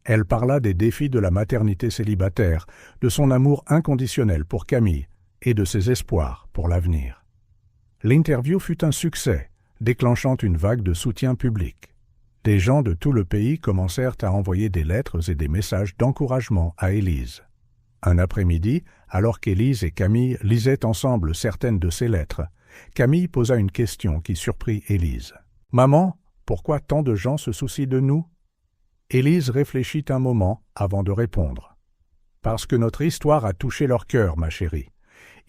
Elle parla des défis de la maternité célibataire, de son amour inconditionnel pour Camille et de ses espoirs pour l'avenir. L'interview fut un succès, déclenchant une vague de soutien public. Des gens de tout le pays commencèrent à envoyer des lettres et des messages d'encouragement à Élise. Un après-midi, alors qu'Élise et Camille lisaient ensemble certaines de ces lettres, Camille posa une question qui surprit Élise. « Maman, pourquoi tant de gens se soucient de nous ?» Élise réfléchit un moment avant de répondre. « Parce que notre histoire a touché leur cœur, ma chérie.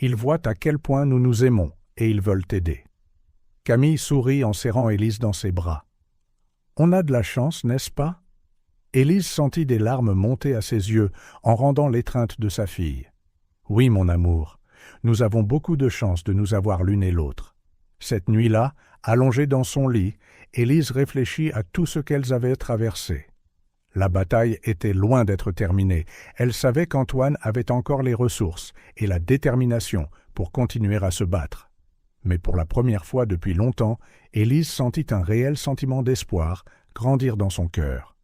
Ils voient à quel point nous nous aimons et ils veulent t'aider. » Camille sourit en serrant Élise dans ses bras. « On a de la chance, n'est-ce pas ?» Élise sentit des larmes monter à ses yeux en rendant l'étreinte de sa fille. « Oui, mon amour, nous avons beaucoup de chance de nous avoir l'une et l'autre. » Cette nuit-là, allongée dans son lit, Élise réfléchit à tout ce qu'elles avaient traversé. La bataille était loin d'être terminée. Elle savait qu'Antoine avait encore les ressources et la détermination pour continuer à se battre. Mais pour la première fois depuis longtemps, Élise sentit un réel sentiment d'espoir grandir dans son cœur.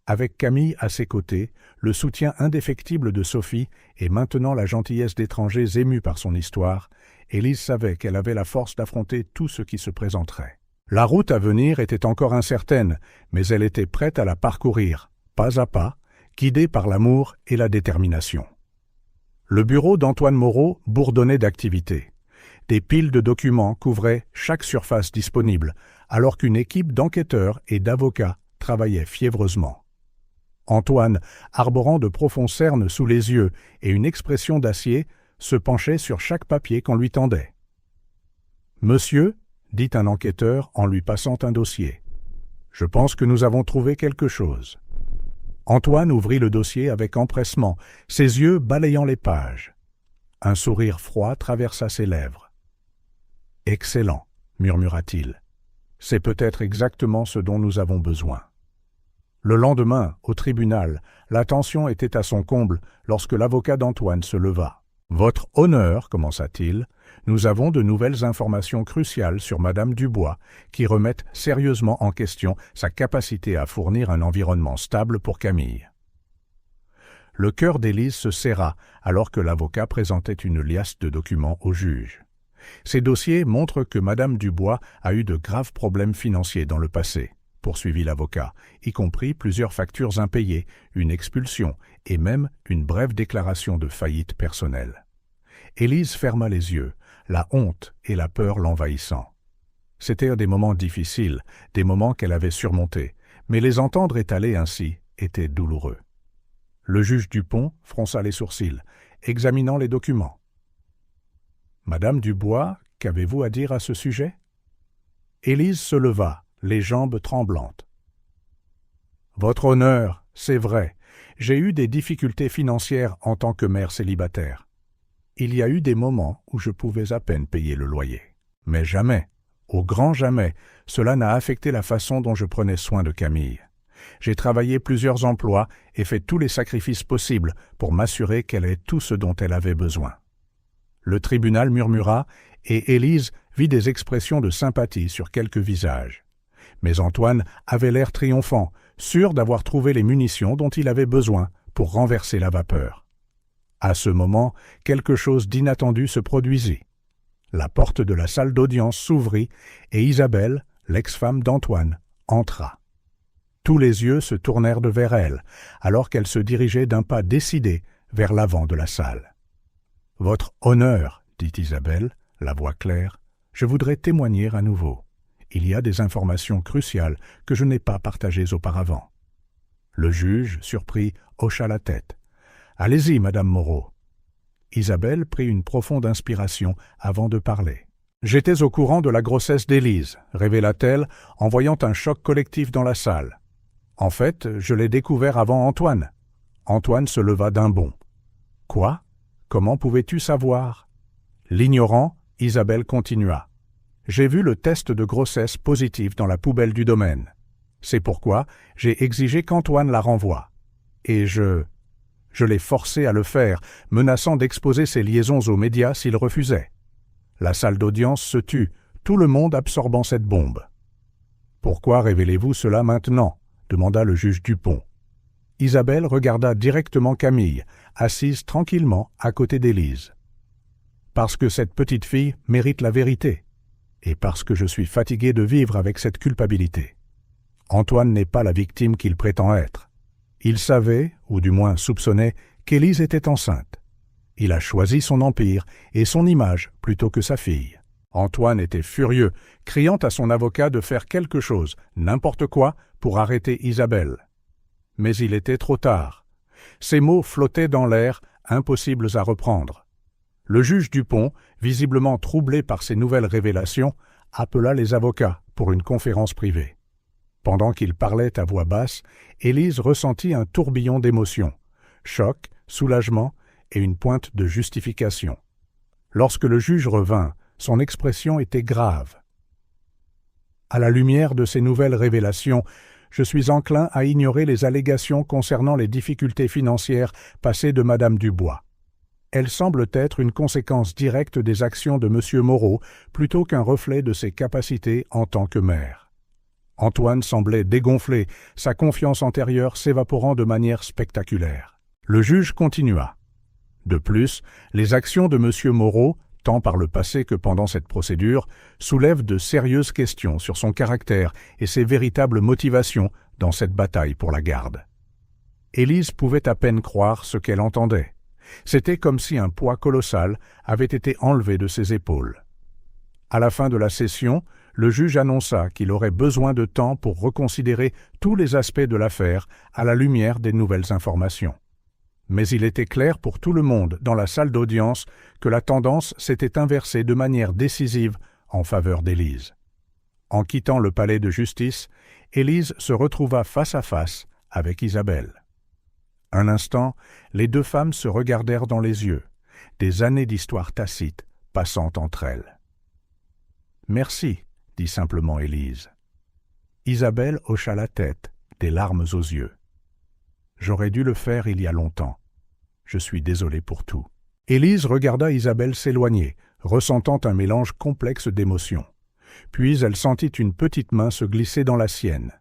Avec Camille à ses côtés, le soutien indéfectible de Sophie et maintenant la gentillesse d'étrangers émus par son histoire, Élise savait qu'elle avait la force d'affronter tout ce qui se présenterait. La route à venir était encore incertaine, mais elle était prête à la parcourir, pas à pas, guidée par l'amour et la détermination. Le bureau d'Antoine Moreau bourdonnait d'activités. Des piles de documents couvraient chaque surface disponible, alors qu'une équipe d'enquêteurs et d'avocats travaillait fiévreusement. Antoine, arborant de profonds cernes sous les yeux et une expression d'acier, se penchait sur chaque papier qu'on lui tendait. « Monsieur, » dit un enquêteur en lui passant un dossier, « je pense que nous avons trouvé quelque chose. » Antoine ouvrit le dossier avec empressement, ses yeux balayant les pages. Un sourire froid traversa ses lèvres. « Excellent, » murmura-t-il. « C'est peut-être exactement ce dont nous avons besoin. » Le lendemain, au tribunal, la tension était à son comble lorsque l'avocat d'Antoine se leva. « Votre honneur, commença-t-il, nous avons de nouvelles informations cruciales sur Madame Dubois qui remettent sérieusement en question sa capacité à fournir un environnement stable pour Camille. » Le cœur d'Élise se serra alors que l'avocat présentait une liasse de documents au juge. Ces dossiers montrent que Madame Dubois a eu de graves problèmes financiers dans le passé, poursuivit l'avocat, y compris plusieurs factures impayées, une expulsion et même une brève déclaration de faillite personnelle. Élise ferma les yeux, la honte et la peur l'envahissant. C'étaient des moments difficiles, des moments qu'elle avait surmontés, mais les entendre étaler ainsi était douloureux. Le juge Dupont fronça les sourcils, examinant les documents. « Madame Dubois, qu'avez-vous à dire à ce sujet ?» Élise se leva, les jambes tremblantes. « Votre honneur, c'est vrai, j'ai eu des difficultés financières en tant que mère célibataire. Il y a eu des moments où je pouvais à peine payer le loyer. Mais jamais, au grand jamais, cela n'a affecté la façon dont je prenais soin de Camille. J'ai travaillé plusieurs emplois et fait tous les sacrifices possibles pour m'assurer qu'elle ait tout ce dont elle avait besoin. » Le tribunal murmura et Élise vit des expressions de sympathie sur quelques visages. Mais Antoine avait l'air triomphant, sûr d'avoir trouvé les munitions dont il avait besoin pour renverser la vapeur. À ce moment, quelque chose d'inattendu se produisit. La porte de la salle d'audience s'ouvrit et Isabelle, l'ex-femme d'Antoine, entra. Tous les yeux se tournèrent vers elle, alors qu'elle se dirigeait d'un pas décidé vers l'avant de la salle. « Votre honneur, dit Isabelle, la voix claire, Je voudrais témoigner à nouveau. Il y a des informations cruciales que je n'ai pas partagées auparavant. Le juge, surpris, hocha la tête. « Allez-y, Madame Moreau. » Isabelle prit une profonde inspiration avant de parler. « J'étais au courant de la grossesse d'Élise, révéla-t-elle en voyant un choc collectif dans la salle. En fait, je l'ai découvert avant Antoine. » Antoine se leva d'un bond. « Quoi? Comment pouvais-tu savoir ?» L'ignorant, Isabelle continua. « J'ai vu le test de grossesse positif dans la poubelle du domaine. C'est pourquoi j'ai exigé qu'Antoine la renvoie. Et je l'ai forcé à le faire, menaçant d'exposer ses liaisons aux médias s'il refusait. La salle d'audience se tut, tout le monde absorbant cette bombe. « Pourquoi révélez-vous cela maintenant ?» demanda le juge Dupont. Isabelle regarda directement Camille, assise tranquillement à côté d'Élise. « Parce que cette petite fille mérite la vérité, et parce que je suis fatigué de vivre avec cette culpabilité. Antoine n'est pas la victime qu'il prétend être. Il savait, ou du moins soupçonnait, qu'Élise était enceinte. Il a choisi son empire et son image plutôt que sa fille. Antoine était furieux, criant à son avocat de faire quelque chose, n'importe quoi, pour arrêter Isabelle. Mais il était trop tard. Ces mots flottaient dans l'air, impossibles à reprendre. Le juge Dupont, visiblement troublé par ces nouvelles révélations, appela les avocats pour une conférence privée. Pendant qu'il parlait à voix basse, Élise ressentit un tourbillon d'émotions, choc, soulagement et une pointe de justification. Lorsque le juge revint, son expression était grave. « À la lumière de ces nouvelles révélations, je suis enclin à ignorer les allégations concernant les difficultés financières passées de Madame Dubois. Elles semblent être une conséquence directe des actions de M. Moreau plutôt qu'un reflet de ses capacités en tant que maire. Antoine semblait dégonflé, sa confiance antérieure s'évaporant de manière spectaculaire. Le juge continua. De plus, les actions de M. Moreau, tant par le passé que pendant cette procédure, soulèvent de sérieuses questions sur son caractère et ses véritables motivations dans cette bataille pour la garde. Élise pouvait à peine croire ce qu'elle entendait. C'était comme si un poids colossal avait été enlevé de ses épaules. À la fin de la session, le juge annonça qu'il aurait besoin de temps pour reconsidérer tous les aspects de l'affaire à la lumière des nouvelles informations. Mais il était clair pour tout le monde dans la salle d'audience que la tendance s'était inversée de manière décisive en faveur d'Élise. En quittant le palais de justice, Élise se retrouva face à face avec Isabelle. Un instant, les deux femmes se regardèrent dans les yeux, des années d'histoire tacite passant entre elles. « Merci », dit simplement Élise. Isabelle hocha la tête, des larmes aux yeux. « J'aurais dû le faire il y a longtemps. Je suis désolé pour tout. » Élise regarda Isabelle s'éloigner, ressentant un mélange complexe d'émotions. Puis elle sentit une petite main se glisser dans la sienne.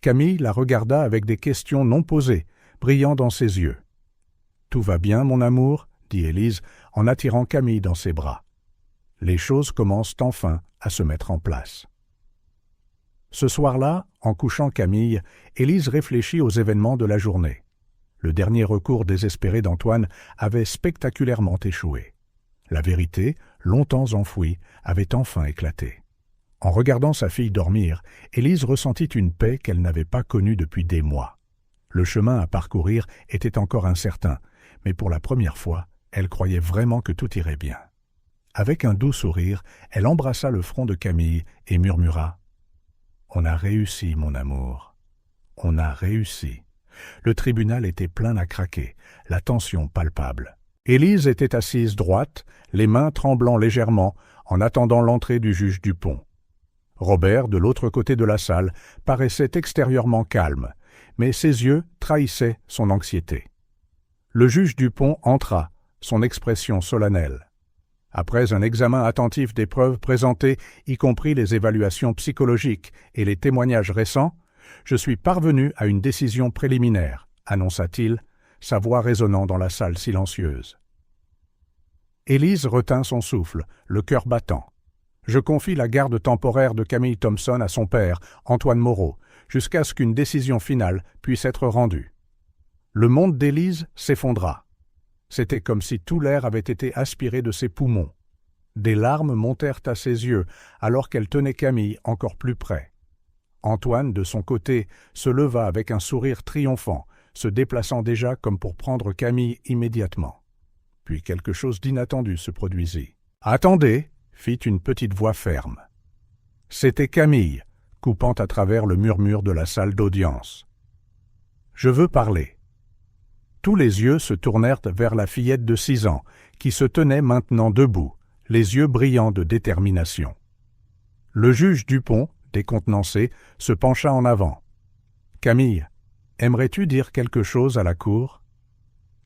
Camille la regarda avec des questions non posées, brillant dans ses yeux. « Tout va bien, mon amour ?» dit Élise en attirant Camille dans ses bras. Les choses commencent enfin à se mettre en place. Ce soir-là, en couchant Camille, Élise réfléchit aux événements de la journée. Le dernier recours désespéré d'Antoine avait spectaculairement échoué. La vérité, longtemps enfouie, avait enfin éclaté. En regardant sa fille dormir, Élise ressentit une paix qu'elle n'avait pas connue depuis des mois. Le chemin à parcourir était encore incertain, mais pour la première fois, elle croyait vraiment que tout irait bien. Avec un doux sourire, elle embrassa le front de Camille et murmura « On a réussi, mon amour. On a réussi. » Le tribunal était plein à craquer, la tension palpable. Élise était assise droite, les mains tremblant légèrement, en attendant l'entrée du juge Dupont. Robert, de l'autre côté de la salle, paraissait extérieurement calme, mais ses yeux trahissaient son anxiété. Le juge Dupont entra, son expression solennelle. Après un examen attentif des preuves présentées, y compris les évaluations psychologiques et les témoignages récents, je suis parvenu à une décision préliminaire, annonça-t-il, sa voix résonnant dans la salle silencieuse. Élise retint son souffle, le cœur battant. Je confie la garde temporaire de Camille Thompson à son père, Antoine Moreau, jusqu'à ce qu'une décision finale puisse être rendue. Le monde d'Élise s'effondra. C'était comme si tout l'air avait été aspiré de ses poumons. Des larmes montèrent à ses yeux, alors qu'elle tenait Camille encore plus près. Antoine, de son côté, se leva avec un sourire triomphant, se déplaçant déjà comme pour prendre Camille immédiatement. Puis quelque chose d'inattendu se produisit. « Attendez !» fit une petite voix ferme. C'était Camille, coupant à travers le murmure de la salle d'audience. « Je veux parler. » Tous les yeux se tournèrent vers la fillette de 6 ans, qui se tenait maintenant debout, les yeux brillants de détermination. Le juge Dupont, décontenancé, se pencha en avant. « Camille, aimerais-tu dire quelque chose à la cour ?»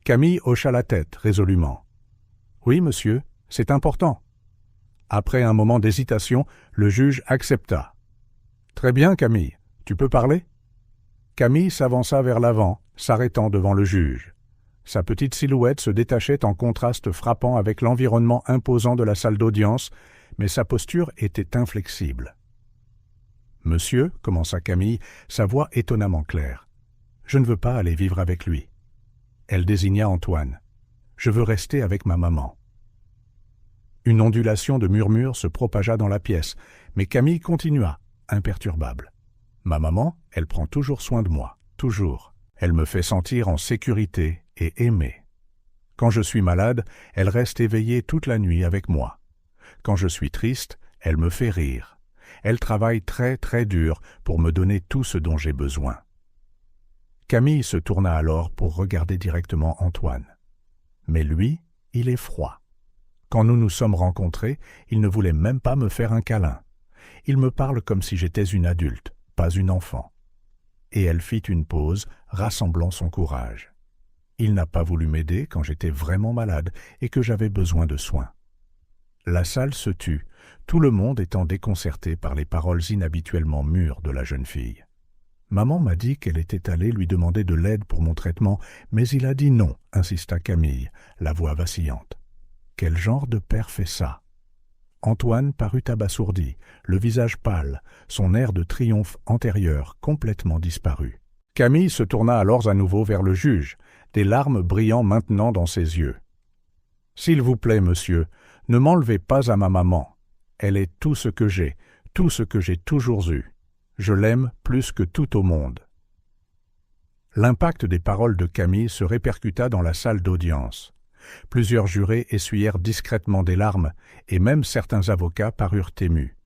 Camille hocha la tête résolument. « Oui, monsieur, c'est important. » Après un moment d'hésitation, le juge accepta. « Très bien, Camille, tu peux parler ?» Camille s'avança vers l'avant, s'arrêtant devant le juge. Sa petite silhouette se détachait en contraste frappant avec l'environnement imposant de la salle d'audience, mais sa posture était inflexible. « Monsieur, » commença Camille, sa voix étonnamment claire, « je ne veux pas aller vivre avec lui. » Elle désigna Antoine. « Je veux rester avec ma maman. » Une ondulation de murmures se propagea dans la pièce, mais Camille continua, imperturbable. « Ma maman, elle prend toujours soin de moi, toujours. Elle me fait sentir en sécurité et aimée. Quand je suis malade, elle reste éveillée toute la nuit avec moi. Quand je suis triste, elle me fait rire. Elle travaille très très dur pour me donner tout ce dont j'ai besoin. » Camille se tourna alors pour regarder directement Antoine. Mais lui, il est froid. Quand nous nous sommes rencontrés, il ne voulait même pas me faire un câlin. Il me parle comme si j'étais une adulte, pas une enfant. Et elle fit une pause, rassemblant son courage. Il n'a pas voulu m'aider quand j'étais vraiment malade et que j'avais besoin de soins. La salle se tut, tout le monde étant déconcerté par les paroles inhabituellement mûres de la jeune fille. Maman m'a dit qu'elle était allée lui demander de l'aide pour mon traitement, mais il a dit non, insista Camille, la voix vacillante. Quel genre de père fait ça? Antoine parut abasourdi, le visage pâle, son air de triomphe antérieur complètement disparu. Camille se tourna alors à nouveau vers le juge, des larmes brillant maintenant dans ses yeux. « S'il vous plaît, monsieur, ne m'enlevez pas à ma maman. Elle est tout ce que j'ai toujours eu. Je l'aime plus que tout au monde. » L'impact des paroles de Camille se répercuta dans la salle d'audience. Plusieurs jurés essuyèrent discrètement des larmes, et même certains avocats parurent émus.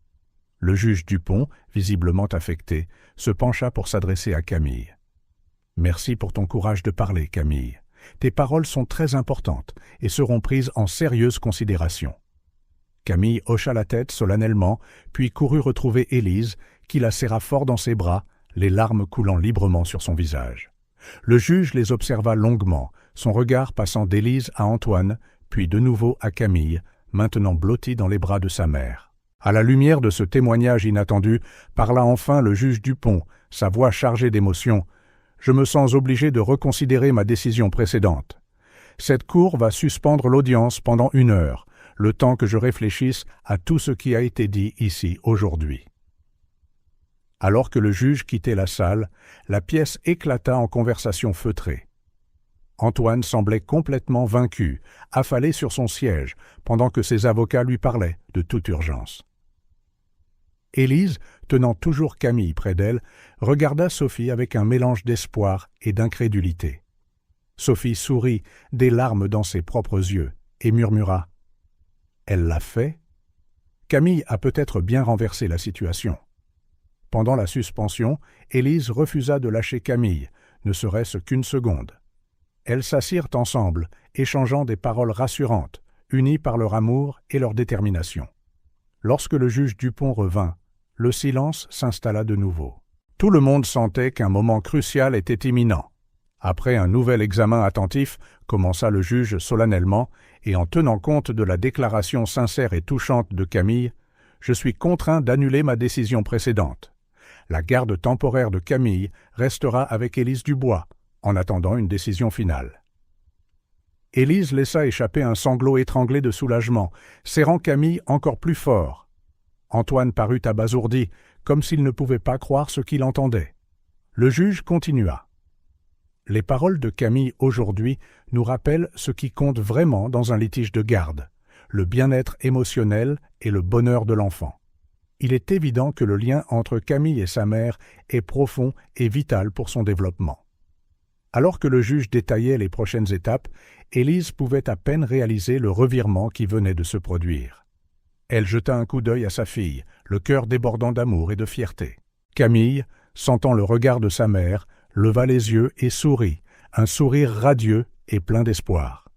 Le juge Dupont, visiblement affecté, se pencha pour s'adresser à Camille. « Merci pour ton courage de parler, Camille. Tes paroles sont très importantes et seront prises en sérieuse considération. » Camille hocha la tête solennellement, puis courut retrouver Élise, qui la serra fort dans ses bras, les larmes coulant librement sur son visage. Le juge les observa longuement, son regard passant d'Élise à Antoine, puis de nouveau à Camille, maintenant blottie dans les bras de sa mère. À la lumière de ce témoignage inattendu, parla enfin le juge Dupont, sa voix chargée d'émotion. « Je me sens obligé de reconsidérer ma décision précédente. Cette cour va suspendre l'audience pendant 1 heure, le temps que je réfléchisse à tout ce qui a été dit ici aujourd'hui. » Alors que le juge quittait la salle, la pièce éclata en conversation feutrée. Antoine semblait complètement vaincu, affalé sur son siège, pendant que ses avocats lui parlaient de toute urgence. Élise, tenant toujours Camille près d'elle, regarda Sophie avec un mélange d'espoir et d'incrédulité. Sophie sourit, des larmes dans ses propres yeux, et murmura « Elle l'a fait ?» Camille a peut-être bien renversé la situation. Pendant la suspension, Élise refusa de lâcher Camille, ne serait-ce qu'1 seconde. Elles s'assirent ensemble, échangeant des paroles rassurantes, unies par leur amour et leur détermination. Lorsque le juge Dupont revint, le silence s'installa de nouveau. Tout le monde sentait qu'un moment crucial était imminent. Après un nouvel examen attentif, commença le juge solennellement, et en tenant compte de la déclaration sincère et touchante de Camille, « Je suis contraint d'annuler ma décision précédente. La garde temporaire de Camille restera avec Élise Dubois, en attendant une décision finale. » Élise laissa échapper un sanglot étranglé de soulagement, serrant Camille encore plus fort. Antoine parut abasourdi, comme s'il ne pouvait pas croire ce qu'il entendait. Le juge continua. « Les paroles de Camille aujourd'hui nous rappellent ce qui compte vraiment dans un litige de garde, le bien-être émotionnel et le bonheur de l'enfant. Il est évident que le lien entre Camille et sa mère est profond et vital pour son développement. Alors que le juge détaillait les prochaines étapes, Élise pouvait à peine réaliser le revirement qui venait de se produire. Elle jeta un coup d'œil à sa fille, le cœur débordant d'amour et de fierté. Camille, sentant le regard de sa mère, leva les yeux et sourit, un sourire radieux et plein d'espoir.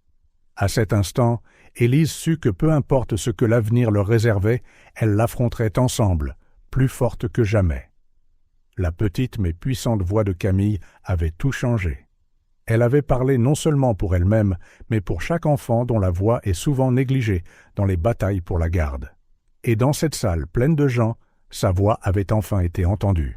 À cet instant, Élise sut que peu importe ce que l'avenir leur réservait, elles l'affronteraient ensemble, plus fortes que jamais. La petite mais puissante voix de Camille avait tout changé. Elle avait parlé non seulement pour elle-même, mais pour chaque enfant dont la voix est souvent négligée dans les batailles pour la garde. Et dans cette salle pleine de gens, sa voix avait enfin été entendue.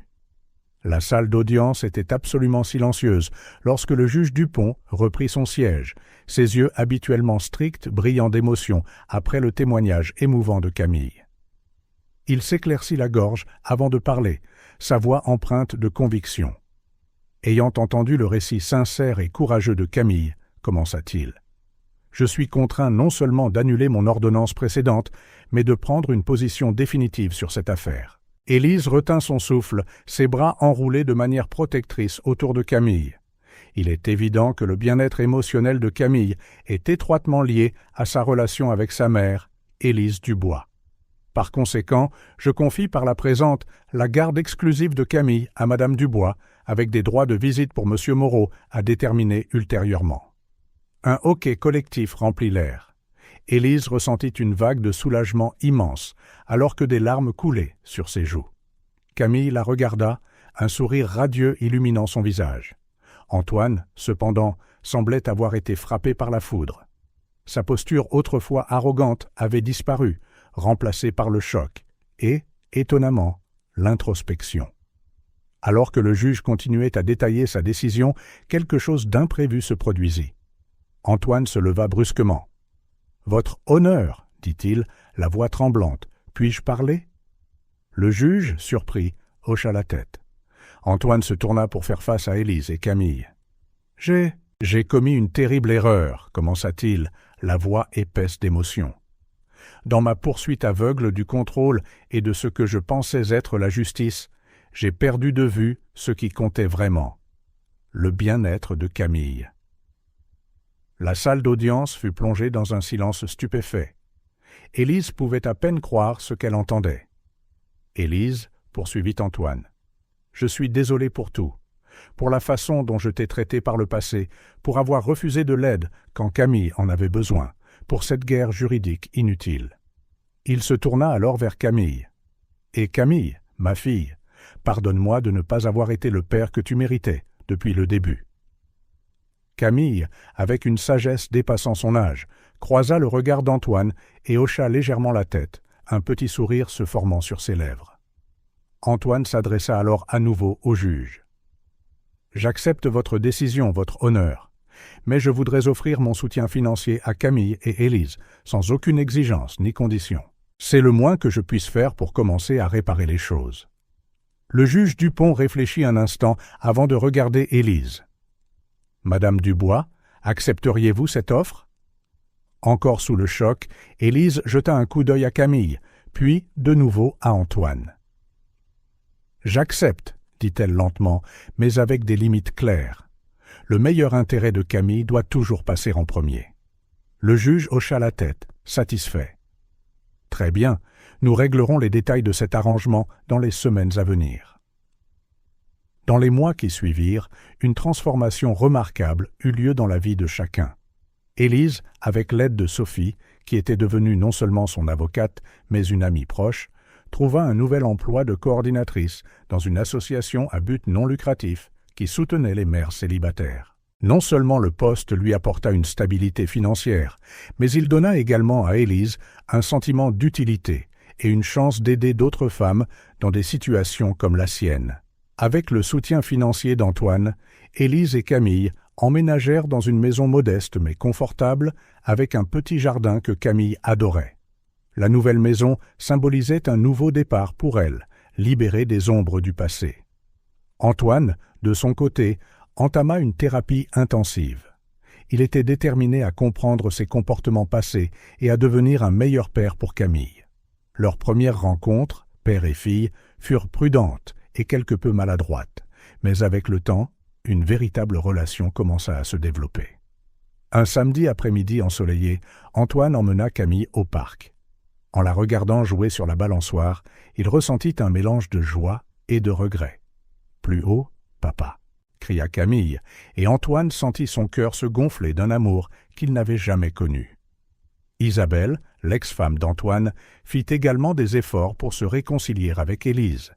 La salle d'audience était absolument silencieuse lorsque le juge Dupont reprit son siège, ses yeux habituellement stricts brillant d'émotion après le témoignage émouvant de Camille. Il s'éclaircit la gorge avant de parler, sa voix empreinte de conviction. Ayant entendu le récit sincère et courageux de Camille, commença-t-il. « Je suis contraint non seulement d'annuler mon ordonnance précédente, mais de prendre une position définitive sur cette affaire. » Élise retint son souffle, ses bras enroulés de manière protectrice autour de Camille. Il est évident que le bien-être émotionnel de Camille est étroitement lié à sa relation avec sa mère, Élise Dubois. Par conséquent, je confie par la présente la garde exclusive de Camille à Madame Dubois, avec des droits de visite pour Monsieur Moreau à déterminer ultérieurement. Un hoquet collectif remplit l'air. Élise ressentit une vague de soulagement immense, alors que des larmes coulaient sur ses joues. Camille la regarda, un sourire radieux illuminant son visage. Antoine, cependant, semblait avoir été frappé par la foudre. Sa posture autrefois arrogante avait disparu, remplacée par le choc, et, étonnamment, l'introspection. Alors que le juge continuait à détailler sa décision, quelque chose d'imprévu se produisit. Antoine se leva brusquement. « Votre honneur, dit-il, la voix tremblante, puis-je parler ?» Le juge, surpris, hocha la tête. Antoine se tourna pour faire face à Élise et Camille. « J'ai commis une terrible erreur, commença-t-il, la voix épaisse d'émotion. Dans ma poursuite aveugle du contrôle et de ce que je pensais être la justice, j'ai perdu de vue ce qui comptait vraiment, le bien-être de Camille. » La salle d'audience fut plongée dans un silence stupéfait. Élise pouvait à peine croire ce qu'elle entendait. « Élise, poursuivit Antoine, je suis désolé pour tout, pour la façon dont je t'ai traité par le passé, pour avoir refusé de l'aide quand Camille en avait besoin, pour cette guerre juridique inutile. » Il se tourna alors vers Camille. « Et Camille, ma fille, pardonne-moi de ne pas avoir été le père que tu méritais depuis le début. » Camille, avec une sagesse dépassant son âge, croisa le regard d'Antoine et hocha légèrement la tête, un petit sourire se formant sur ses lèvres. Antoine s'adressa alors à nouveau au juge. « J'accepte votre décision, votre honneur, mais je voudrais offrir mon soutien financier à Camille et Élise, sans aucune exigence ni condition. C'est le moins que je puisse faire pour commencer à réparer les choses. » Le juge Dupont réfléchit un instant avant de regarder Élise. « Madame Dubois, accepteriez-vous cette offre ?» Encore sous le choc, Élise jeta un coup d'œil à Camille, puis de nouveau à Antoine. « J'accepte, dit-elle lentement, mais avec des limites claires. Le meilleur intérêt de Camille doit toujours passer en premier. » Le juge hocha la tête, satisfait. « Très bien, nous réglerons les détails de cet arrangement dans les semaines à venir. » Dans les mois qui suivirent, une transformation remarquable eut lieu dans la vie de chacun. Élise, avec l'aide de Sophie, qui était devenue non seulement son avocate, mais une amie proche, trouva un nouvel emploi de coordinatrice dans une association à but non lucratif qui soutenait les mères célibataires. Non seulement le poste lui apporta une stabilité financière, mais il donna également à Élise un sentiment d'utilité et une chance d'aider d'autres femmes dans des situations comme la sienne. Avec le soutien financier d'Antoine, Élise et Camille emménagèrent dans une maison modeste mais confortable avec un petit jardin que Camille adorait. La nouvelle maison symbolisait un nouveau départ pour elle, libérée des ombres du passé. Antoine, de son côté, entama une thérapie intensive. il était déterminé à comprendre ses comportements passés et à devenir un meilleur père pour Camille. Leur première rencontre, père et fille, furent prudentes et quelque peu maladroites, mais avec le temps, une véritable relation commença à se développer. Un samedi après-midi ensoleillé, Antoine emmena Camille au parc. En la regardant jouer sur la balançoire, il ressentit un mélange de joie et de regret. « Plus haut, papa !» cria Camille, et Antoine sentit son cœur se gonfler d'un amour qu'il n'avait jamais connu. Isabelle, l'ex-femme d'Antoine, fit également des efforts pour se réconcilier avec Élise.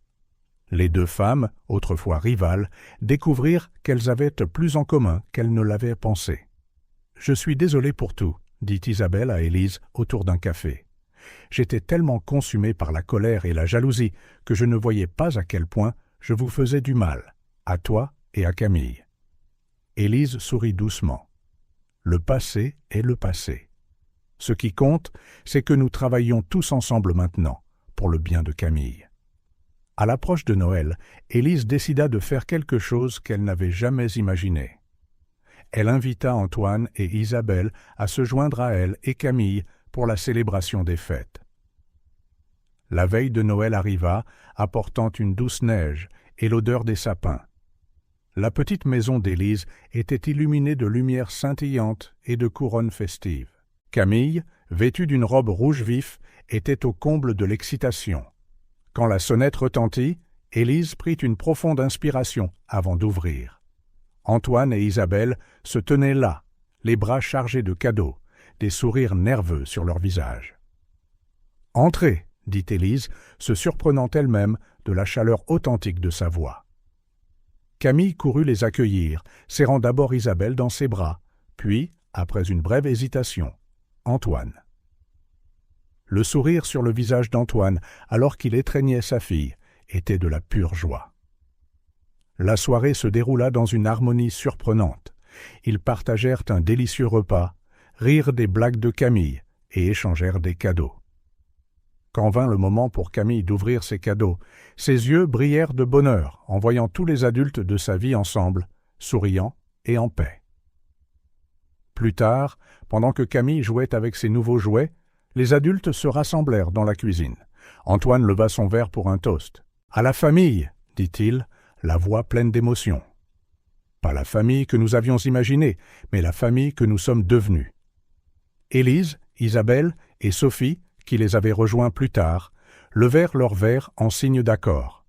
Les deux femmes, autrefois rivales, découvrirent qu'elles avaient plus en commun qu'elles ne l'avaient pensé. « Je suis désolée pour tout », dit Isabelle à Élise autour d'un café. « J'étais tellement consumée par la colère et la jalousie que je ne voyais pas à quel point je vous faisais du mal, à toi et à Camille. » Élise sourit doucement. « Le passé est le passé. Ce qui compte, c'est que nous travaillions tous ensemble maintenant, pour le bien de Camille. » À l'approche de Noël, Élise décida de faire quelque chose qu'elle n'avait jamais imaginé. Elle invita Antoine et Isabelle à se joindre à elle et Camille pour la célébration des fêtes. La veille de Noël arriva, apportant une douce neige et l'odeur des sapins. La petite maison d'Élise était illuminée de lumières scintillantes et de couronnes festives. Camille, vêtue d'une robe rouge vif, était au comble de l'excitation. Quand la sonnette retentit, Élise prit une profonde inspiration avant d'ouvrir. Antoine et Isabelle se tenaient là, les bras chargés de cadeaux, des sourires nerveux sur leurs visages. « Entrez !» dit Élise, se surprenant elle-même de la chaleur authentique de sa voix. Camille courut les accueillir, serrant d'abord Isabelle dans ses bras, puis, après une brève hésitation, Antoine. Le sourire sur le visage d'Antoine, alors qu'il étreignait sa fille, était de la pure joie. La soirée se déroula dans une harmonie surprenante. Ils partagèrent un délicieux repas, rirent des blagues de Camille et échangèrent des cadeaux. Quand vint le moment pour Camille d'ouvrir ses cadeaux, ses yeux brillèrent de bonheur en voyant tous les adultes de sa vie ensemble, souriants et en paix. Plus tard, pendant que Camille jouait avec ses nouveaux jouets, les adultes se rassemblèrent dans la cuisine. Antoine leva son verre pour un toast. « À la famille !» dit-il, la voix pleine d'émotion. Pas la famille que nous avions imaginée, mais la famille que nous sommes devenus. Élise, Isabelle et Sophie, qui les avaient rejoints plus tard, levèrent leurs verres en signe d'accord.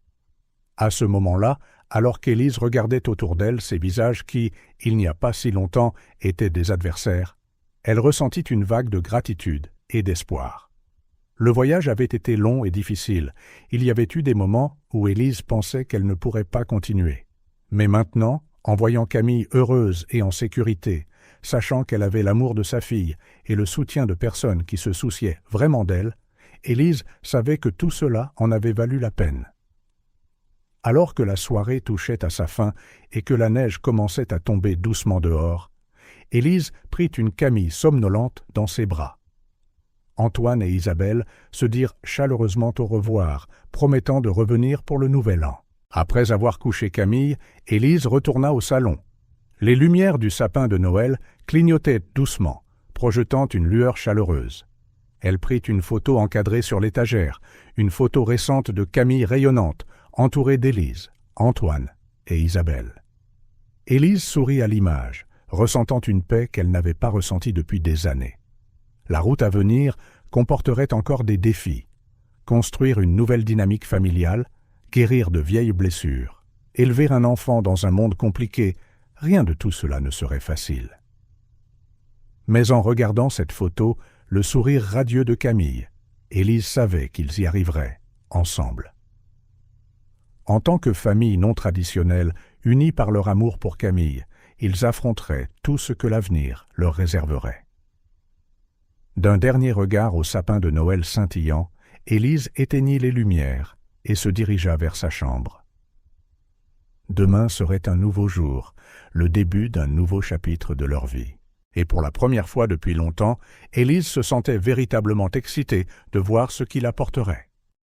À ce moment-là, alors qu'Élise regardait autour d'elle ces visages qui, il n'y a pas si longtemps, étaient des adversaires, elle ressentit une vague de gratitude et d'espoir. Le voyage avait été long et difficile. Il y avait eu des moments où Élise pensait qu'elle ne pourrait pas continuer. Mais maintenant, en voyant Camille heureuse et en sécurité, sachant qu'elle avait l'amour de sa fille et le soutien de personnes qui se souciaient vraiment d'elle, Élise savait que tout cela en avait valu la peine. Alors que la soirée touchait à sa fin et que la neige commençait à tomber doucement dehors, Élise prit une Camille somnolente dans ses bras. Antoine et Isabelle se dirent chaleureusement au revoir, promettant de revenir pour le nouvel an. Après avoir couché Camille, Élise retourna au salon. Les lumières du sapin de Noël clignotaient doucement, projetant une lueur chaleureuse. Elle prit une photo encadrée sur l'étagère, une photo récente de Camille rayonnante, entourée d'Élise, Antoine et Isabelle. Élise sourit à l'image, ressentant une paix qu'elle n'avait pas ressentie depuis des années. La route à venir comporterait encore des défis. Construire une nouvelle dynamique familiale, guérir de vieilles blessures, élever un enfant dans un monde compliqué, rien de tout cela ne serait facile. Mais en regardant cette photo, le sourire radieux de Camille, Élise savait qu'ils y arriveraient, ensemble. En tant que famille non traditionnelle, unie par leur amour pour Camille, ils affronteraient tout ce que l'avenir leur réserverait. D'un dernier regard au sapin de Noël scintillant, Élise éteignit les lumières et se dirigea vers sa chambre. Demain serait un nouveau jour, le début d'un nouveau chapitre de leur vie. Et pour la première fois depuis longtemps, Élise se sentait véritablement excitée de voir ce qu'il apporterait.